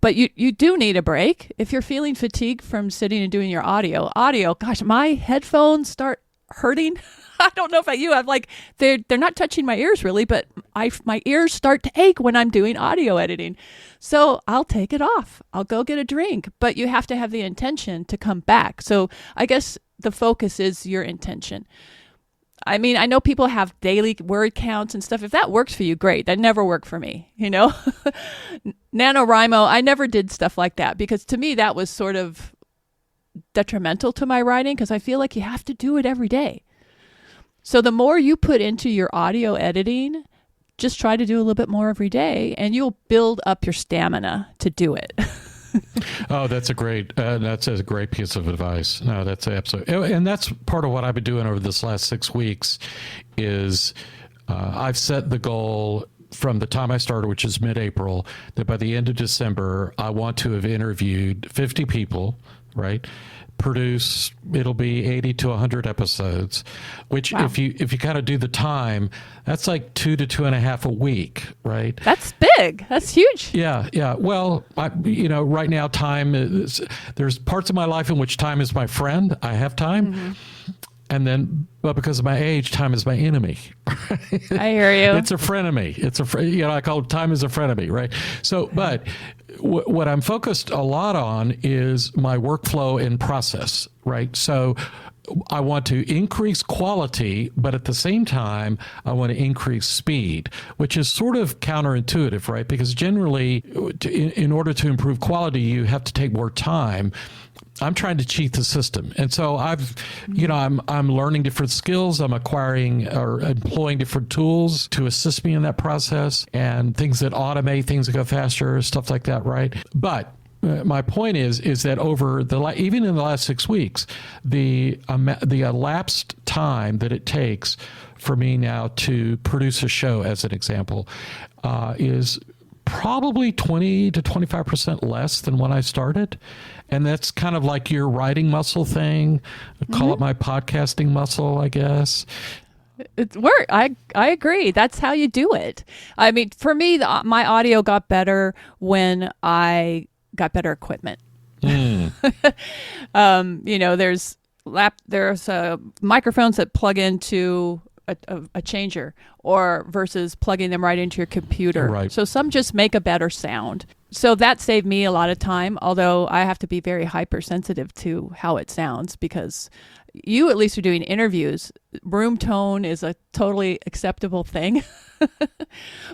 But you do need a break. If you're feeling fatigued from sitting and doing your audio, gosh, my headphones start hurting. I don't know about you. I'm like, they're not touching my ears really, but my ears start to ache when I'm doing audio editing. So I'll take it off. I'll go get a drink, but you have to have the intention to come back. So I guess the focus is your intention. I mean, I know people have daily word counts and stuff. If that works for you, great. That never worked for me, NaNoWriMo, I never did stuff like that because to me that was sort of detrimental to my writing because I feel like you have to do it every day. So the more you put into your audio editing, just try to do a little bit more every day and you'll build up your stamina to do it. Oh, that's a great piece of advice. No, that's absolutely, and that's part of what I've been doing over this last 6 weeks is I've set the goal from the time I started, which is mid-April, that by the end of December, I want to have interviewed 50 people, right? It'll be 80 to 100 episodes, which wow. if you kind of do the time, that's like 2 to 2.5 a week, right? That's big. That's huge. Yeah. Well, right now there's parts of my life in which time is my friend. I have time. Mm-hmm. And then, but because of my age, time is my enemy. I hear you. It's a frenemy. I call it time is a frenemy, right? So, but what I'm focused a lot on is my workflow and process, right? So I want to increase quality, but at the same time, I want to increase speed, which is sort of counterintuitive, right? Because generally, in order to improve quality, you have to take more time. I'm trying to cheat the system. And so I'm learning different skills. I'm acquiring or employing different tools to assist me in that process and things that automate, things that go faster, stuff like that, right? But my point is that over even in the last 6 weeks, the elapsed time that it takes for me now to produce a show, as an example, is probably 20 to 25% less than when I started. And that's kind of like your writing muscle thing. Call it my podcasting muscle, I guess. It's work. I agree. That's how you do it. I mean, for me, my audio got better when I got better equipment. There's microphones that plug into a changer or versus plugging them right into your computer. Right. So some just make a better sound. So that saved me a lot of time, although I have to be very hypersensitive to how it sounds because you at least are doing interviews. Room tone is a totally acceptable thing.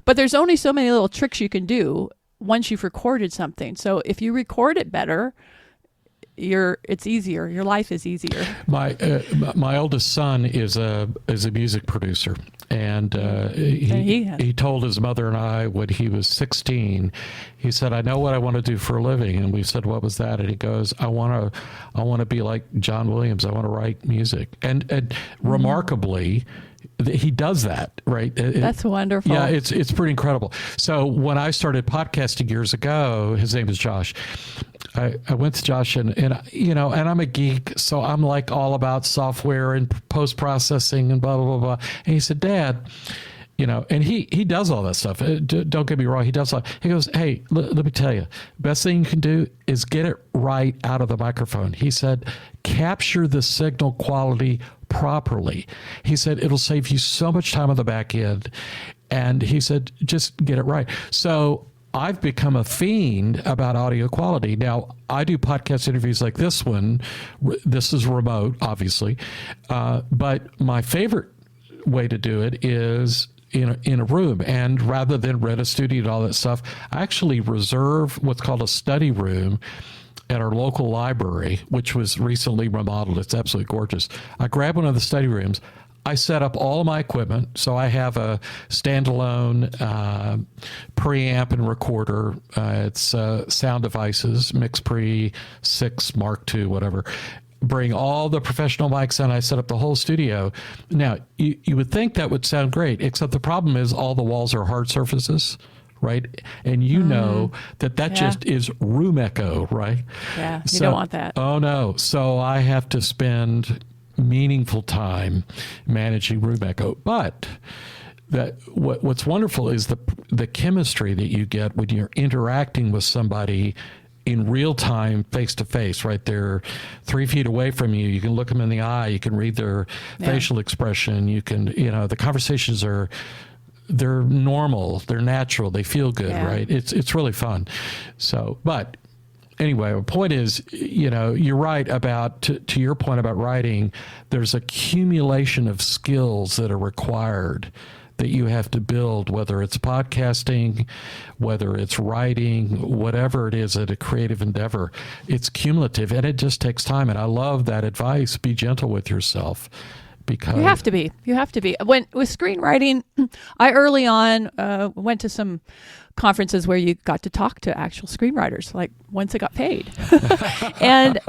But there's only so many little tricks you can do once you've recorded something. So if you record it better, it's easier. Your life is easier. My oldest son is a music producer, and he told his mother and I when he was 16. He said, "I know what I want to do for a living." And we said, "What was that?" And he goes, "I want to be like John Williams. I want to write music." And remarkably, he does that, right? That's wonderful. Yeah, it's pretty incredible. So when I started podcasting years ago, his name is Josh. I went to Josh and I'm a geek, so I'm like all about software and post processing and blah blah blah blah. And he said, Dad, and he does all that stuff. Don't get me wrong, he does all. He goes, hey, let me tell you, best thing you can do is get it right out of the microphone. He said, capture the signal quality properly. He said, it'll save you so much time on the back end. And he said, just get it right. So I've become a fiend about audio quality. Now, I do podcast interviews like this one. This is remote, obviously. But my favorite way to do it is in a room. And rather than rent a studio and all that stuff, I actually reserve what's called a study room at our local library, which was recently remodeled. It's absolutely gorgeous. I grab one of the study rooms. I set up all of my equipment. So I have a standalone preamp and recorder. It's sound devices, MixPre 6 Mark II, whatever. Bring all the professional mics in. I set up the whole studio. Now, you would think that would sound great, except the problem is all the walls are hard surfaces, right? And that just is room echo, right? Yeah, you don't want that. Oh, no. So I have to spend meaningful time managing room echo. But what's wonderful is the chemistry that you get when you're interacting with somebody in real time, face to face, right? They're 3 feet away from you. You can look them in the eye. You can read their facial expression. You can, the conversations they're normal. They're natural. They feel good, right? It's really fun. So, but anyway, the point is, you're right about, to your point about writing, there's accumulation of skills that are required that you have to build, whether it's podcasting, whether it's writing, whatever it is at a creative endeavor. It's cumulative and it just takes time. And I love that advice. Be gentle with yourself. Because you have to be. With screenwriting, I early on went to some conferences where you got to talk to actual screenwriters, like once they got paid. And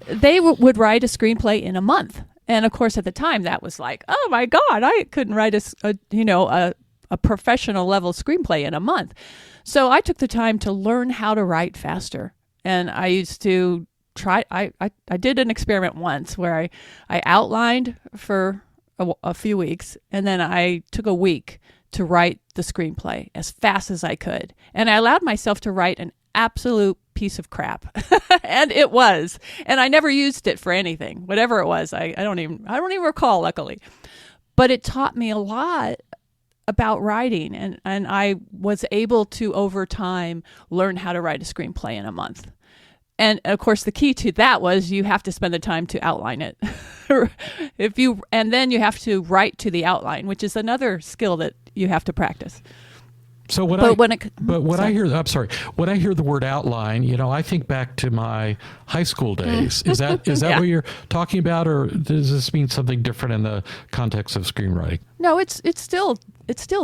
they would write a screenplay in a month. And of course, at the time, that was like, oh my God, I couldn't write a professional level screenplay in a month. So I took the time to learn how to write faster. And I used to try. I did an experiment once where I outlined for a few weeks, and then I took a week to write the screenplay as fast as I could. And I allowed myself to write an absolute piece of crap. And it was. And I never used it for anything. Whatever it was, I don't even recall, luckily. But it taught me a lot about writing, and I was able to, over time, learn how to write a screenplay in a month. And of course, the key to that was you have to spend the time to outline it. And then you have to write to the outline, which is another skill that you have to practice. So when I hear the word outline, I think back to my high school days. Is that what you're talking about, or does this mean something different in the context of screenwriting? No, it's still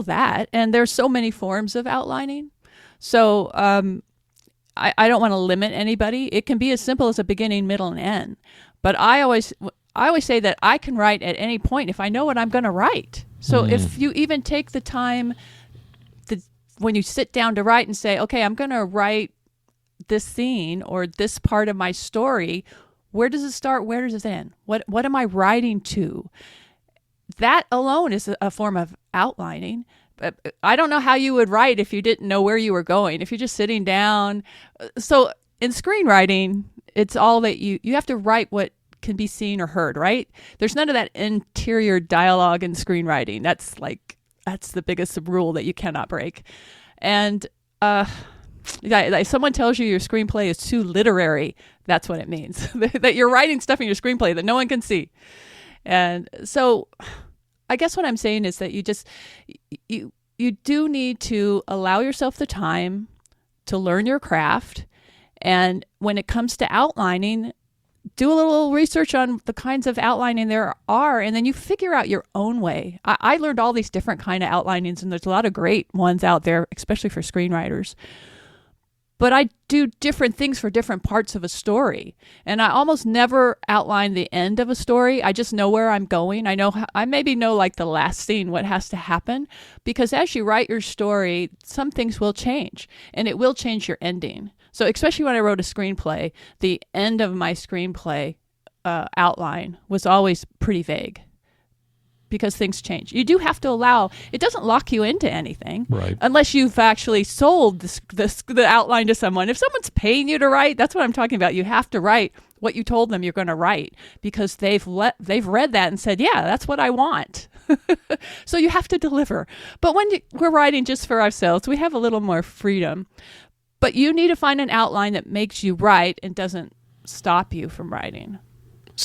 that, and there's so many forms of outlining. So I don't want to limit anybody. It can be as simple as a beginning, middle, and end. But I always say that I can write at any point if I know what I'm going to write. So if you even take the time when you sit down to write and say, okay, I'm going to write this scene or this part of my story, where does it start? Where does it end? What am I writing to? That alone is a form of outlining. But I don't know how you would write if you didn't know where you were going, if you're just sitting down. So in screenwriting, it's all that you have to write what can be seen or heard, right? There's none of that interior dialogue in screenwriting. That's the biggest rule that you cannot break. And if someone tells you your screenplay is too literary, that's what it means. That you're writing stuff in your screenplay that no one can see. And so I guess what I'm saying is that you do need to allow yourself the time to learn your craft. And when it comes to outlining, do a little research on the kinds of outlining there are, and then you figure out your own way. I learned all these different kind of outlinings, and there's a lot of great ones out there, especially for screenwriters. but I do different things for different parts of a story. And I almost never outline the end of a story. I just know where I'm going. I maybe know like the last scene, what has to happen, because as you write your story, some things will change, and it will change your ending. So especially when I wrote a screenplay, the end of my screenplay outline was always pretty vague, because things change. You do have to allow, it doesn't lock you into anything, right, unless you've actually sold the outline to someone. If someone's paying you to write, that's what I'm talking about. You have to write what you told them you're going to write, because they've read that and said, yeah, that's what I want. So you have to deliver. But when we're writing just for ourselves, we have a little more freedom. But you need to find an outline that makes you write and doesn't stop you from writing.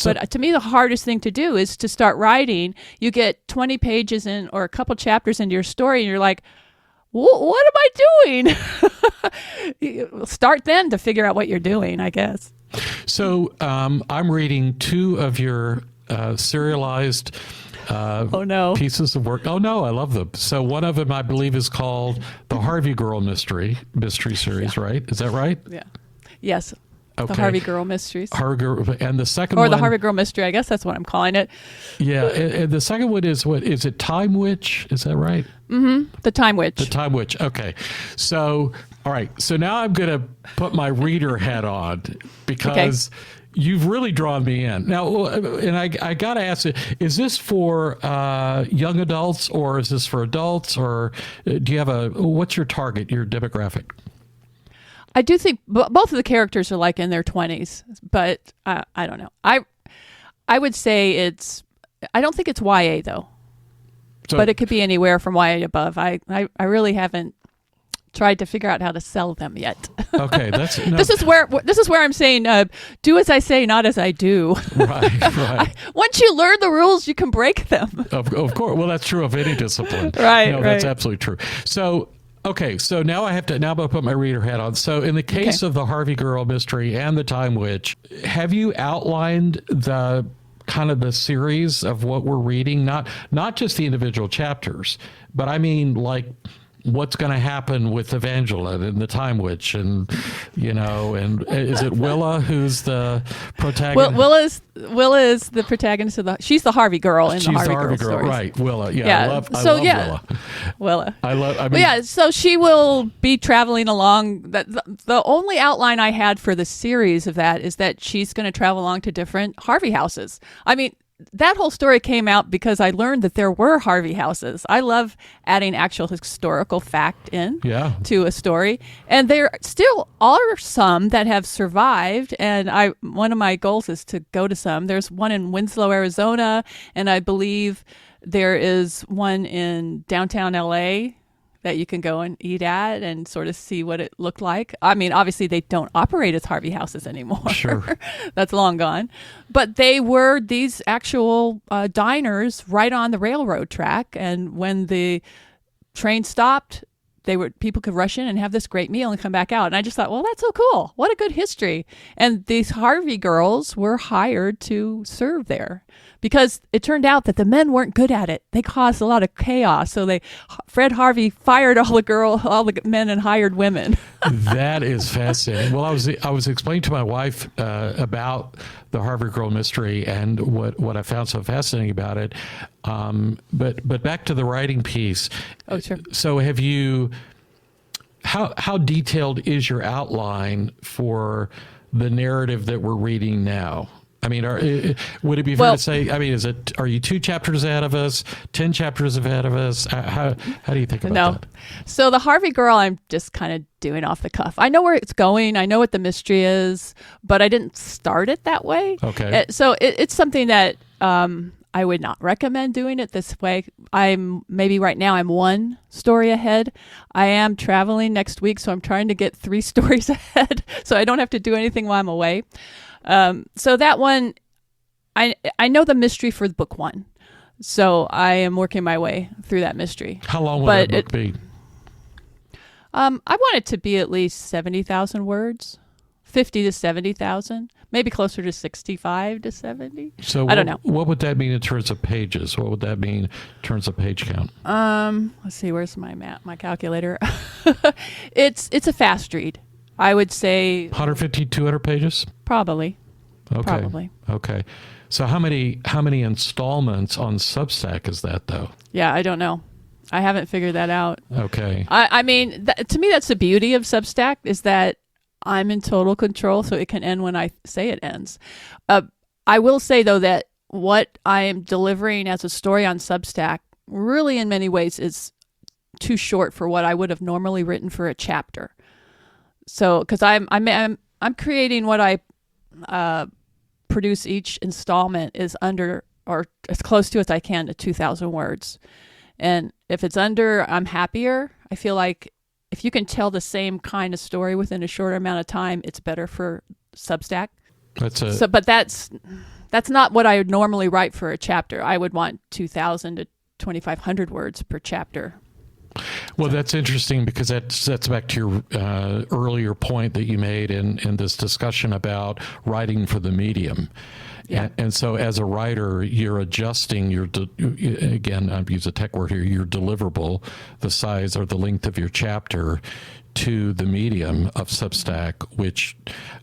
But to me, the hardest thing to do is to start writing. You get 20 pages in or a couple chapters into your story, and you're like, what am I doing? Start then to figure out what you're doing, I guess. So I'm reading 2 of your serialized pieces of work. Oh, no, I love them. So one of them, I believe, is called The Harvey Girl Mystery Series, right? Is that right? Yeah. Yes. Okay. The Harvey Girl Mysteries. And the second or one... the Harvey Girl Mystery, I guess that's what I'm calling it. Yeah, and the second one is, what is it, Time Witch? Is that right? Mm-hmm. The Time Witch. The Time Witch, okay. So, all right, so now I'm going to put my reader hat on, because you've really drawn me in. Now, and I got to ask you, is this for young adults, or is this for adults, or do you have what's your target, your demographic? I do think both of the characters are like in their 20s, but I don't know. I would say I don't think it's YA though, but it could be anywhere from YA above. I really haven't tried to figure out how to sell them yet. Okay, this is where I'm saying, do as I say, not as I do. Right. Once you learn the rules, you can break them. Of course. Well, that's true of any discipline. Right. No, that's absolutely true. So, okay, so now I'm going to put my reader hat on. So in the case of the Harvey Girl Mystery and the Time Witch, have you outlined the kind of the series of what we're reading? Not just the individual chapters, but I mean like what's going to happen with Evangeline and the Time Witch, and and is it Willa who's the protagonist? Willa is the protagonist of she's the Harvey girl in the Harvey girl stories. Right? Willa, I love Willa. Willa. So she will be traveling along. The only outline I had for the series of that is that she's going to travel along to different Harvey houses. I mean, that whole story came out because I learned that there were Harvey houses. I love adding actual historical fact to a story. And there still are some that have survived. And one of my goals is to go to some. There's one in Winslow, Arizona. And I believe there is one in downtown LA that you can go and eat at and sort of see what it looked like. I mean, obviously they don't operate as Harvey houses anymore. Sure. That's long gone. But they were these actual diners right on the railroad track. And when the train stopped, people could rush in and have this great meal and come back out. And I just thought, well, that's so cool. What a good history. And these Harvey girls were hired to serve there because it turned out that the men weren't good at it. They caused a lot of chaos. So Fred Harvey fired all the men and hired women. That is fascinating. Well, I was explaining to my wife about the Harvey Girl Mystery and what I found so fascinating about it. But back to the writing piece. Oh, sure. So have you? How detailed is your outline for the narrative that we're reading now? I mean, would it be fair to say? I mean, are you 2 chapters ahead of us, 10 chapters ahead of us? How do you think about that? So the Harvey Girl, I'm just kind of doing off the cuff. I know where it's going. I know what the mystery is, but I didn't start it that way. Okay. So it's something that I would not recommend doing it this way. Maybe right now I'm 1 story ahead. I am traveling next week, so I'm trying to get 3 stories ahead, so I don't have to do anything while I'm away. So that one, I know the mystery for the book 1. So I am working my way through that mystery. How long will that book be? I want it to be at least 70,000 words, 50 to 70,000, maybe closer to 65 to 70. So I don't know. What would that mean in terms of pages? What would that mean in terms of page count? Let's see, where's my calculator? It's a fast read. I would say 150, 200 pages? probably. Okay. Probably. Okay. So how many installments on Substack is that, though? Yeah, I don't know. I haven't figured that out. Okay. I mean, to me, that's the beauty of Substack, is that I'm in total control, so it can end when I say it ends. I will say, though, that what I am delivering as a story on Substack really in many ways is too short for what I would have normally written for a chapter. So, because I'm creating what I produce each installment is under, or as close to as I can, to 2,000 words. And if it's under, I'm happier. I feel like if you can tell the same kind of story within a shorter amount of time, it's better for Substack. But that's not what I would normally write for a chapter. I would want 2,000 to 2,500 words per chapter. Well, that's interesting, because that's back to your earlier point that you made in this discussion about writing for the medium. Yeah. And so as a writer, you're adjusting again, I'll use a tech word here, your deliverable, the size or the length of your chapter, to the medium of Substack, which,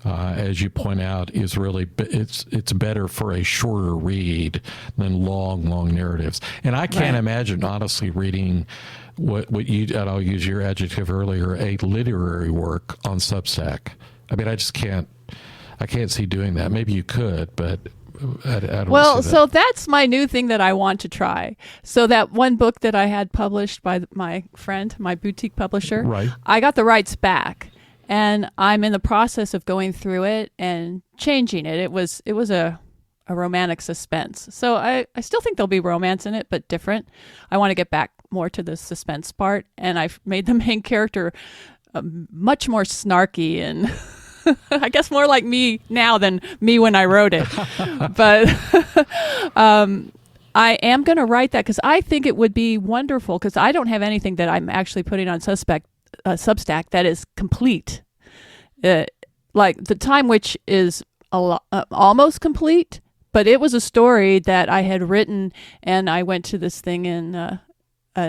as you point out, is really, it's better for a shorter read than long narratives. And I can't imagine, honestly, reading what you, and I'll use your adjective earlier, a literary work on Substack. I mean, I can't see doing that. Maybe you could, but I don't see that. So that's my new thing that I want to try. So that one book that I had published by my friend, my boutique publisher, right. I got the rights back, and I'm in the process of going through it and changing it. It was a romantic suspense. So I still think there'll be romance in it, but different. I want to get back more to the suspense part, and I've made the main character much more snarky and I guess more like me now than me when I wrote it. But I am going to write that, because I think it would be wonderful, because I don't have anything that I'm actually putting on Substack that is complete. Like The Time Witch is almost complete, but it was a story that I had written, and I went to this thing in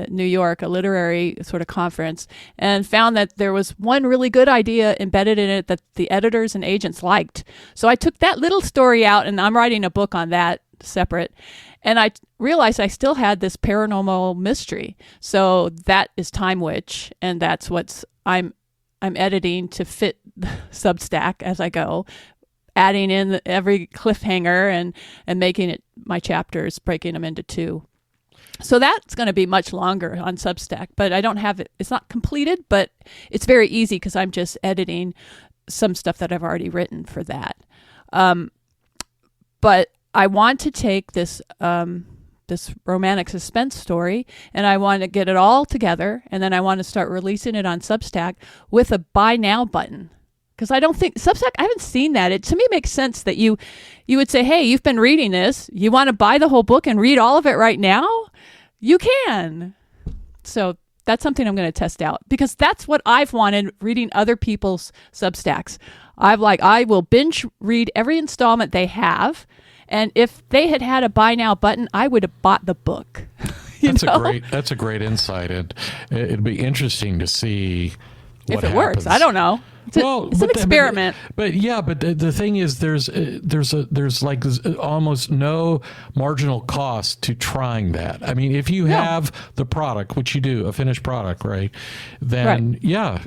New York, a literary sort of conference, and found that there was one really good idea embedded in it that the editors and agents liked. So I took that little story out, and I'm writing a book on that separate. And I realized I still had this paranormal mystery. So that is Time Witch, and that's what I'm editing to fit Substack as I go, adding in every cliffhanger and making it my chapters, breaking them into two. So that's going to be much longer on Substack, but I don't have it. It's not completed, but it's very easy because I'm just editing some stuff that I've already written for that. But I want to take this this romantic suspense story, and I want to get it all together, and then I want to start releasing it on Substack with a buy now button. Because I don't think Substack, I haven't seen that. It to me makes sense that you would say, hey, you've been reading this. You want to buy the whole book and read all of it right now? You can. So that's something I'm going to test out, because that's what I've wanted reading other people's Substacks. I will binge read every installment they have. And if they had had a buy now button, I would have bought the book. That's a great insight. And it'd be interesting to see what if it happens. works. I don't know. It's an experiment. But the thing is, there's like almost no marginal cost to trying that. I mean, if you have the product, which you do, a finished product, right? Then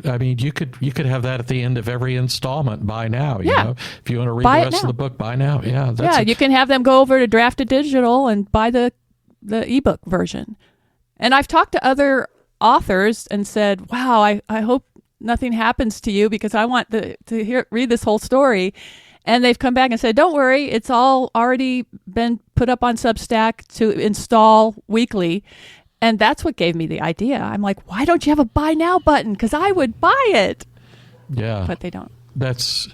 I mean, you could have that at the end of every installment. Buy now. You know? If you want to read the rest of the book, buy now. You can have them go over to Drafted Digital and buy the ebook version. And I've talked to other authors and said, wow, I hope nothing happens to you, because I want to read this whole story. And they've come back and said, don't worry, it's all already been put up on Substack to install weekly. And that's what gave me the idea. I'm like, why don't you have a buy now button? Because I would buy it. Yeah. But they don't. That's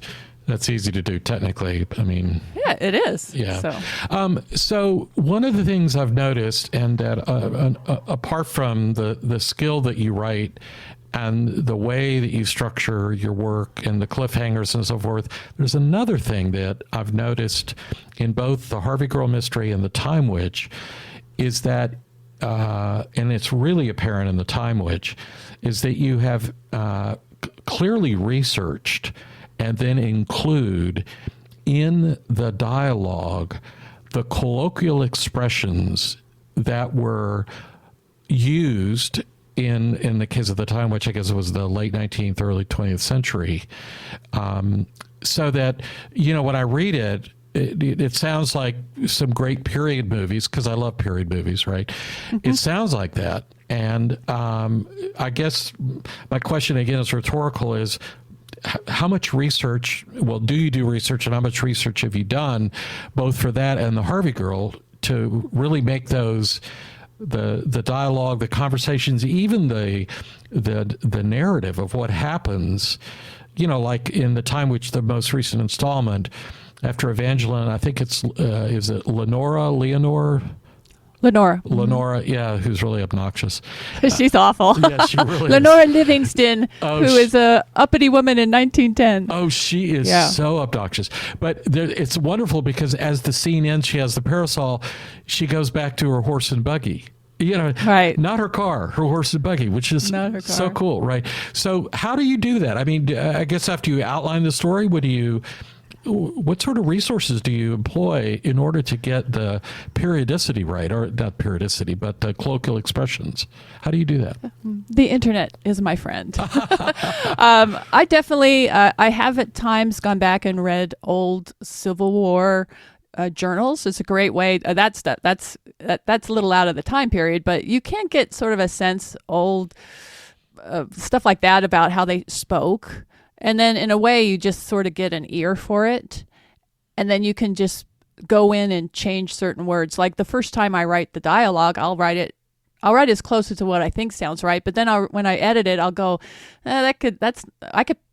easy to do technically. I mean, yeah, it is. Yeah. So one of the things I've noticed, and that apart from the skill that you write and the way that you structure your work and the cliffhangers and so forth, there's another thing that I've noticed in both the Harvey Girl Mystery and the Time Witch, is that, and it's really apparent in the Time Witch, is that you have clearly researched and then include in the dialogue the colloquial expressions that were used in the case of the time, which I guess was the late 19th, early 20th century, so that, when I read it sounds like some great period movies, because I love period movies, right? Mm-hmm. It sounds like that. And I guess my question, again, is rhetorical, is how much research, do you do research, and how much research have you done, both for that and the Harvey Girl, to really make those the dialogue, the conversations, even the narrative of what happens, like in the time, which the most recent installment after Evangeline, I think it's is it Leonora, yeah, who's really obnoxious. She's awful. Yeah, she really Lenora is. Livingston, who is a uppity woman in 1910. Oh, she is so obnoxious. But it's wonderful because as the scene ends, she has the parasol. She goes back to her horse and buggy. Right. Not her car, her horse and buggy, which is so cool, right? So how do you do that? I mean, I guess after you outline the story, what sort of resources do you employ in order to get the periodicity right, or not periodicity, but the colloquial expressions? How do you do that? The internet is my friend. I definitely, I have at times gone back and read old Civil War journals. It's a great way. That's a little out of the time period, but you can get sort of a sense, old stuff like that, about how they spoke. And then in a way, you just sort of get an ear for it. And then you can just go in and change certain words. Like the first time I write the dialogue, I'll write as close to what I think sounds right. But then when I edit it, I'll go, I could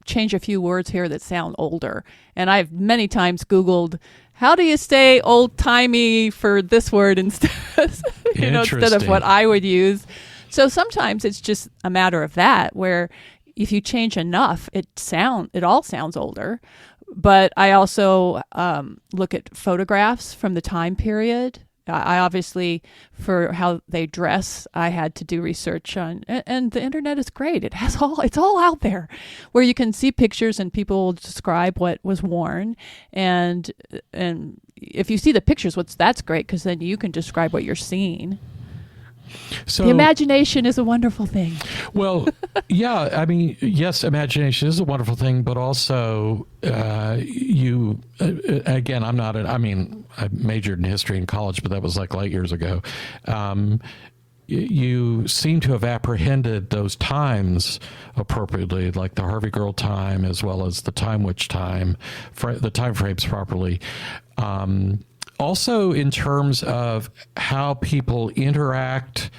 change a few words here that sound older. And I've many times Googled, how do you say old timey for this word instead of what I would use. So sometimes it's just a matter of that, where if you change enough, it all sounds older. But I also look at photographs from the time period. I obviously, for how they dress, I had to do research on, and the internet is great. It's all out there, where you can see pictures and people will describe what was worn, and if you see the pictures, that's great, because then you can describe what you're seeing. So, the imagination is a wonderful thing. Well, yeah, I mean, yes, imagination is a wonderful thing, but also again, I majored in history in college, but that was like light years ago. You seem to have apprehended those times appropriately, like the Harvey Girl time, as well as the Time Witch time, the time frames properly. Also, in terms of how people interact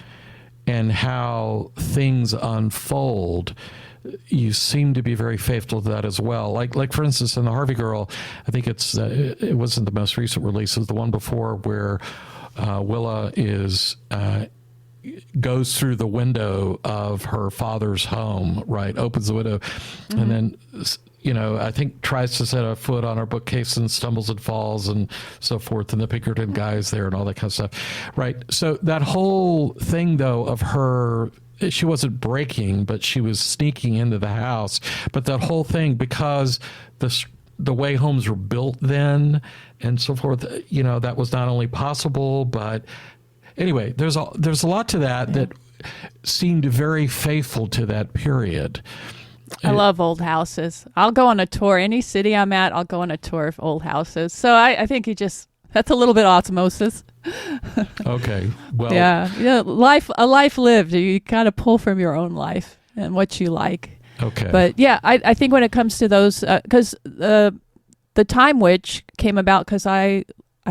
and how things unfold, you seem to be very faithful to that as well. Like for instance, in the Harvey Girl, I think it wasn't the most recent release, it was the one before, where Willa goes through the window of her father's home, right? Opens the window, mm-hmm. and then, I think tries to set a foot on her bookcase and stumbles and falls and so forth. And the Pinkerton guy is there and all that kind of stuff, right? So that whole thing, though, of her, she wasn't breaking, but she was sneaking into the house. But that whole thing, because the way homes were built then and so forth, that was not only possible, but anyway, there's a lot to that seemed very faithful to that period. I love old houses. I'll go on a tour. Any city I'm at, I'll go on a tour of old houses. So I think that's a little bit osmosis. Okay. Well, yeah. A life lived. You kind of pull from your own life and what you like. Okay. But yeah, I think when it comes to those, because the Time Witch came about because I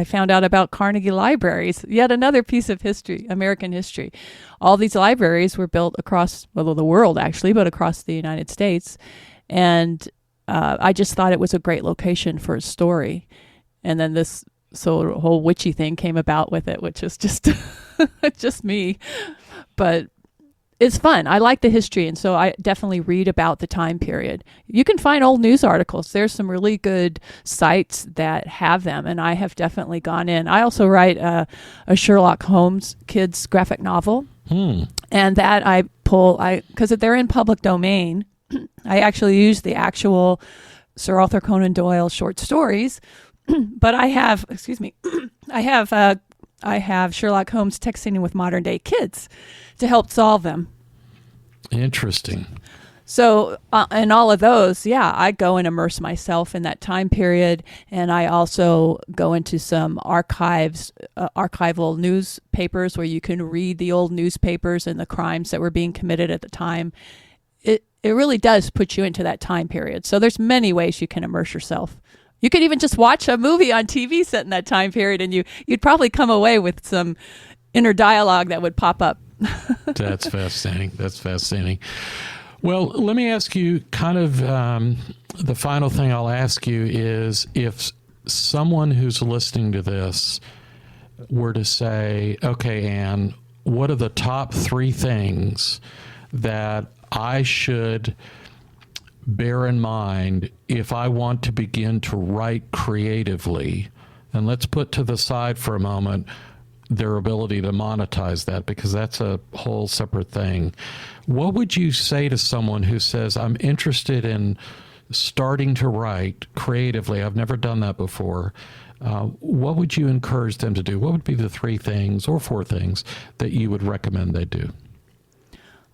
found out about Carnegie libraries, yet another piece of history, American history. All these libraries were built across, the world actually, but across the United States. And I just thought it was a great location for a story. And then this whole witchy thing came about with it, which is just, just me. But it's fun. I like the history, and so I definitely read about the time period. You can find old news articles. There's some really good sites that have them, and I have definitely gone in. I also write a Sherlock Holmes kids graphic novel, and that I pull, because they're in public domain, I actually use the actual Sir Arthur Conan Doyle short stories, but I have, I have Sherlock Holmes texting with modern day kids to help solve them. Interesting. So in all of those, I go and immerse myself in that time period, and I also go into some archival newspapers where you can read the old newspapers and the crimes that were being committed at the time. It really does put you into that time period. So there's many ways you can immerse yourself. You could even just watch a movie on TV set in that time period, and you'd probably come away with some inner dialogue that would pop up. That's fascinating. Well, let me ask you kind of the final thing I'll ask you is if someone who's listening to this were to say, okay, Anne, what are the top 3 things that I should bear in mind if I want to begin to write creatively? And let's put to the side for a moment their ability to monetize that, because that's a whole separate thing. What would you say to someone who says, I'm interested in starting to write creatively? I've never done that before. What would you encourage them to do? What would be the 3 things or 4 things that you would recommend they do?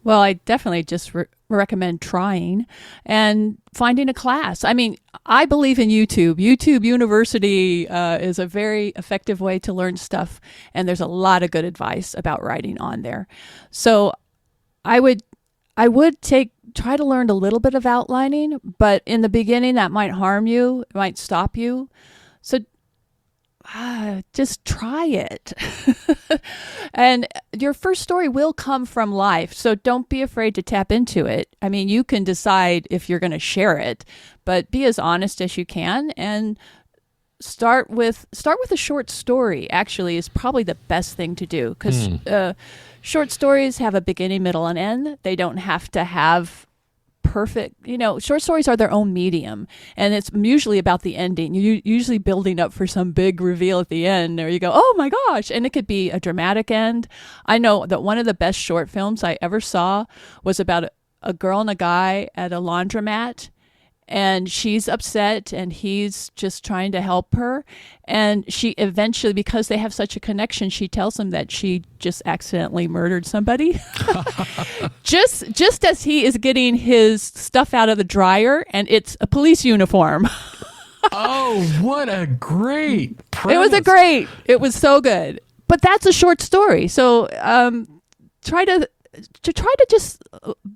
Well, I definitely just recommend trying and finding a class. I mean, I believe in YouTube. YouTube University is a very effective way to learn stuff, and there's a lot of good advice about writing on there. So I would try to learn a little bit of outlining, but in the beginning that might harm you, it might stop you. So just try it. And your first story will come from life, so don't be afraid to tap into it. I mean, you can decide if you're going to share it, but be as honest as you can, and start with a short story. Actually, is probably the best thing to do, because short stories have a beginning, middle, and end. They don't have to have perfect, short stories are their own medium, and it's usually about the ending. You're usually building up for some big reveal at the end, or you go, oh my gosh, and it could be a dramatic end. I know that one of the best short films I ever saw was about a girl and a guy at a laundromat, and she's upset and he's just trying to help her, and she eventually, because they have such a connection, she tells him that she just accidentally murdered somebody. just as he is getting his stuff out of the dryer, and it's a police uniform. Oh, what a great premise. It was so good. But that's a short story. So try to just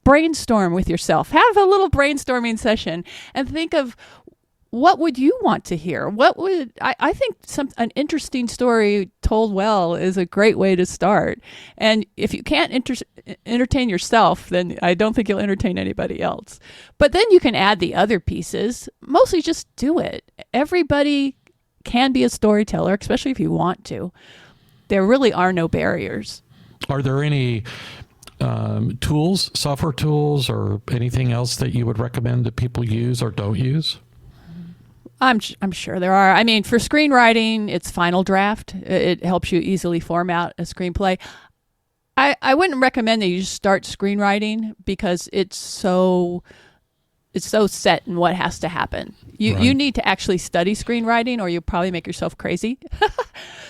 brainstorm with yourself. Have a little brainstorming session and think of, what would you want to hear? I think an interesting story told well is a great way to start. And if you can't entertain yourself, then I don't think you'll entertain anybody else. But then you can add the other pieces. Mostly just do it. Everybody can be a storyteller, especially if you want to. There really are no barriers. Are there any tools, software tools, or anything else that you would recommend that people use or don't use? I'm sure there are. I mean, for screenwriting, it's Final Draft. It helps you easily format a screenplay. I wouldn't recommend that you just start screenwriting, because it's so set in what has to happen. You need to actually study screenwriting, or you'll probably make yourself crazy.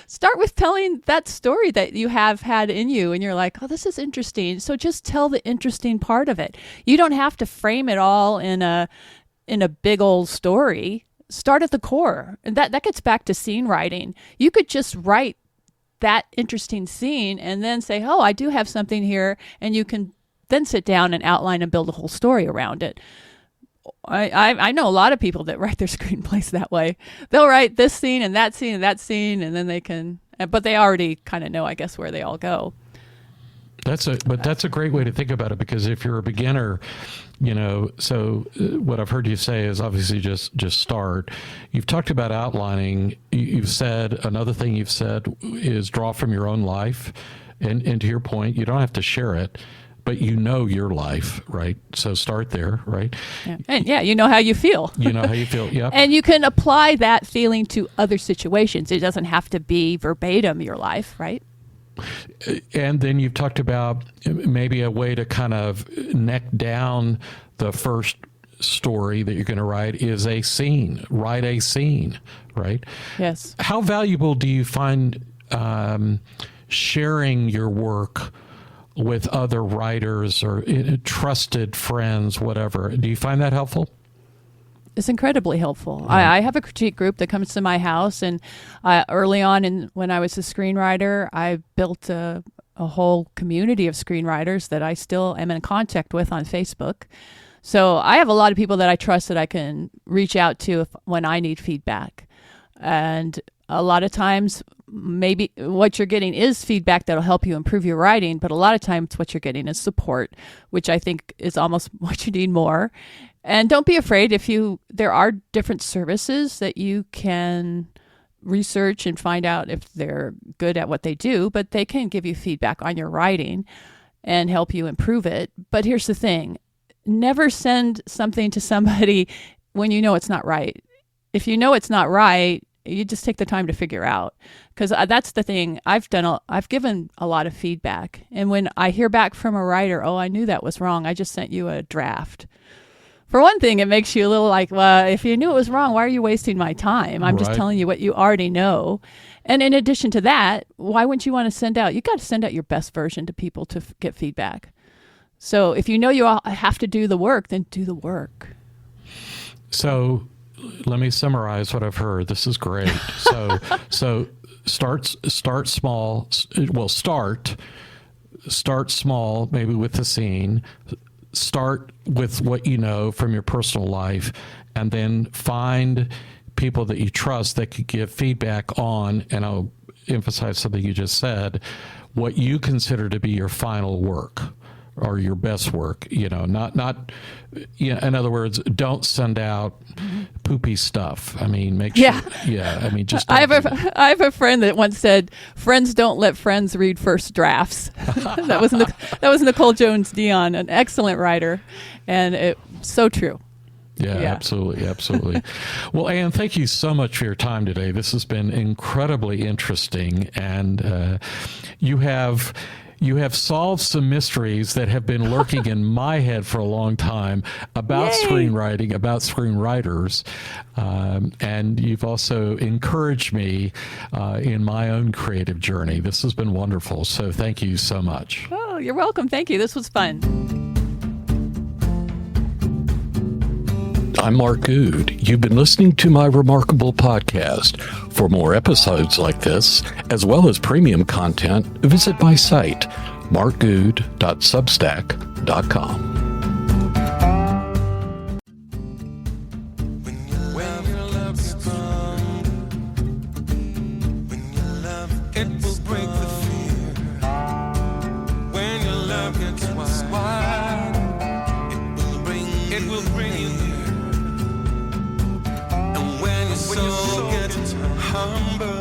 Start with telling that story that you have had in you, and you're like, oh, this is interesting. So just tell the interesting part of it. You don't have to frame it all in a big old story. Start at the core. And that gets back to scene writing. You could just write that interesting scene and then say, oh, I do have something here. And you can then sit down and outline and build a whole story around it. I know a lot of people that write their screenplays that way. They'll write this scene and that scene and that scene, and then they can, but they already kind of know, I guess, where they all go. That's a great way to think about it, because if you're a beginner, so what I've heard you say is obviously just start. You've talked about outlining. You've said, another thing you've said is draw from your own life. And to your point, you don't have to share it, but your life, right? So start there, right? Yeah. And you know how you feel. Yeah. And you can apply that feeling to other situations. It doesn't have to be verbatim your life, right? And then you've talked about maybe a way to kind of neck down the first story that you're going to write is a scene. Write a scene, right? Yes. How valuable do you find sharing your work with other writers or trusted friends, whatever? Do you find that helpful? It's incredibly helpful. I have a critique group that comes to my house, and early on when I was a screenwriter, I built a whole community of screenwriters that I still am in contact with on Facebook. So I have a lot of people that I trust that I can reach out to when I need feedback. And a lot of times, maybe what you're getting is feedback that'll help you improve your writing, but a lot of times what you're getting is support, which I think is almost what you need more. And don't be afraid there are different services that you can research and find out if they're good at what they do, but they can give you feedback on your writing and help you improve it. But here's the thing. Never send something to somebody when you know it's not right. If you know it's not right, you just take the time to figure out. Because that's the thing. I've given a lot of feedback. And when I hear back from a writer, oh, I knew that was wrong, I just sent you a draft. For one thing, it makes you a little like, well, if you knew it was wrong, why are you wasting my time? I'm just telling you what you already know. And in addition to that, why wouldn't you want to send out? You got to send out your best version to people to get feedback. So if you know you all have to do the work, then do the work. So let me summarize what I've heard. This is great. So start small. Well, start small, maybe with the scene. Start with what you know from your personal life, and then find people that you trust that could give feedback on, and I'll emphasize something you just said, what you consider to be your final work or your best work. Not in other words, don't send out poopy stuff. I mean, make sure. Yeah. I mean, just. I have a friend that once said, "Friends don't let friends read first drafts." that was Nicole Jones Dion, an excellent writer, and it's so true. Yeah, absolutely. Well, Anne, thank you so much for your time today. This has been incredibly interesting, and you have solved some mysteries that have been lurking in my head for a long time about screenwriting, about screenwriters. And you've also encouraged me in my own creative journey. This has been wonderful. So thank you so much. Oh, you're welcome. Thank you. This was fun. I'm Mark Good. You've been listening to my remarkable podcast. For more episodes like this, as well as premium content, visit my site, markgood.substack.com. Humble.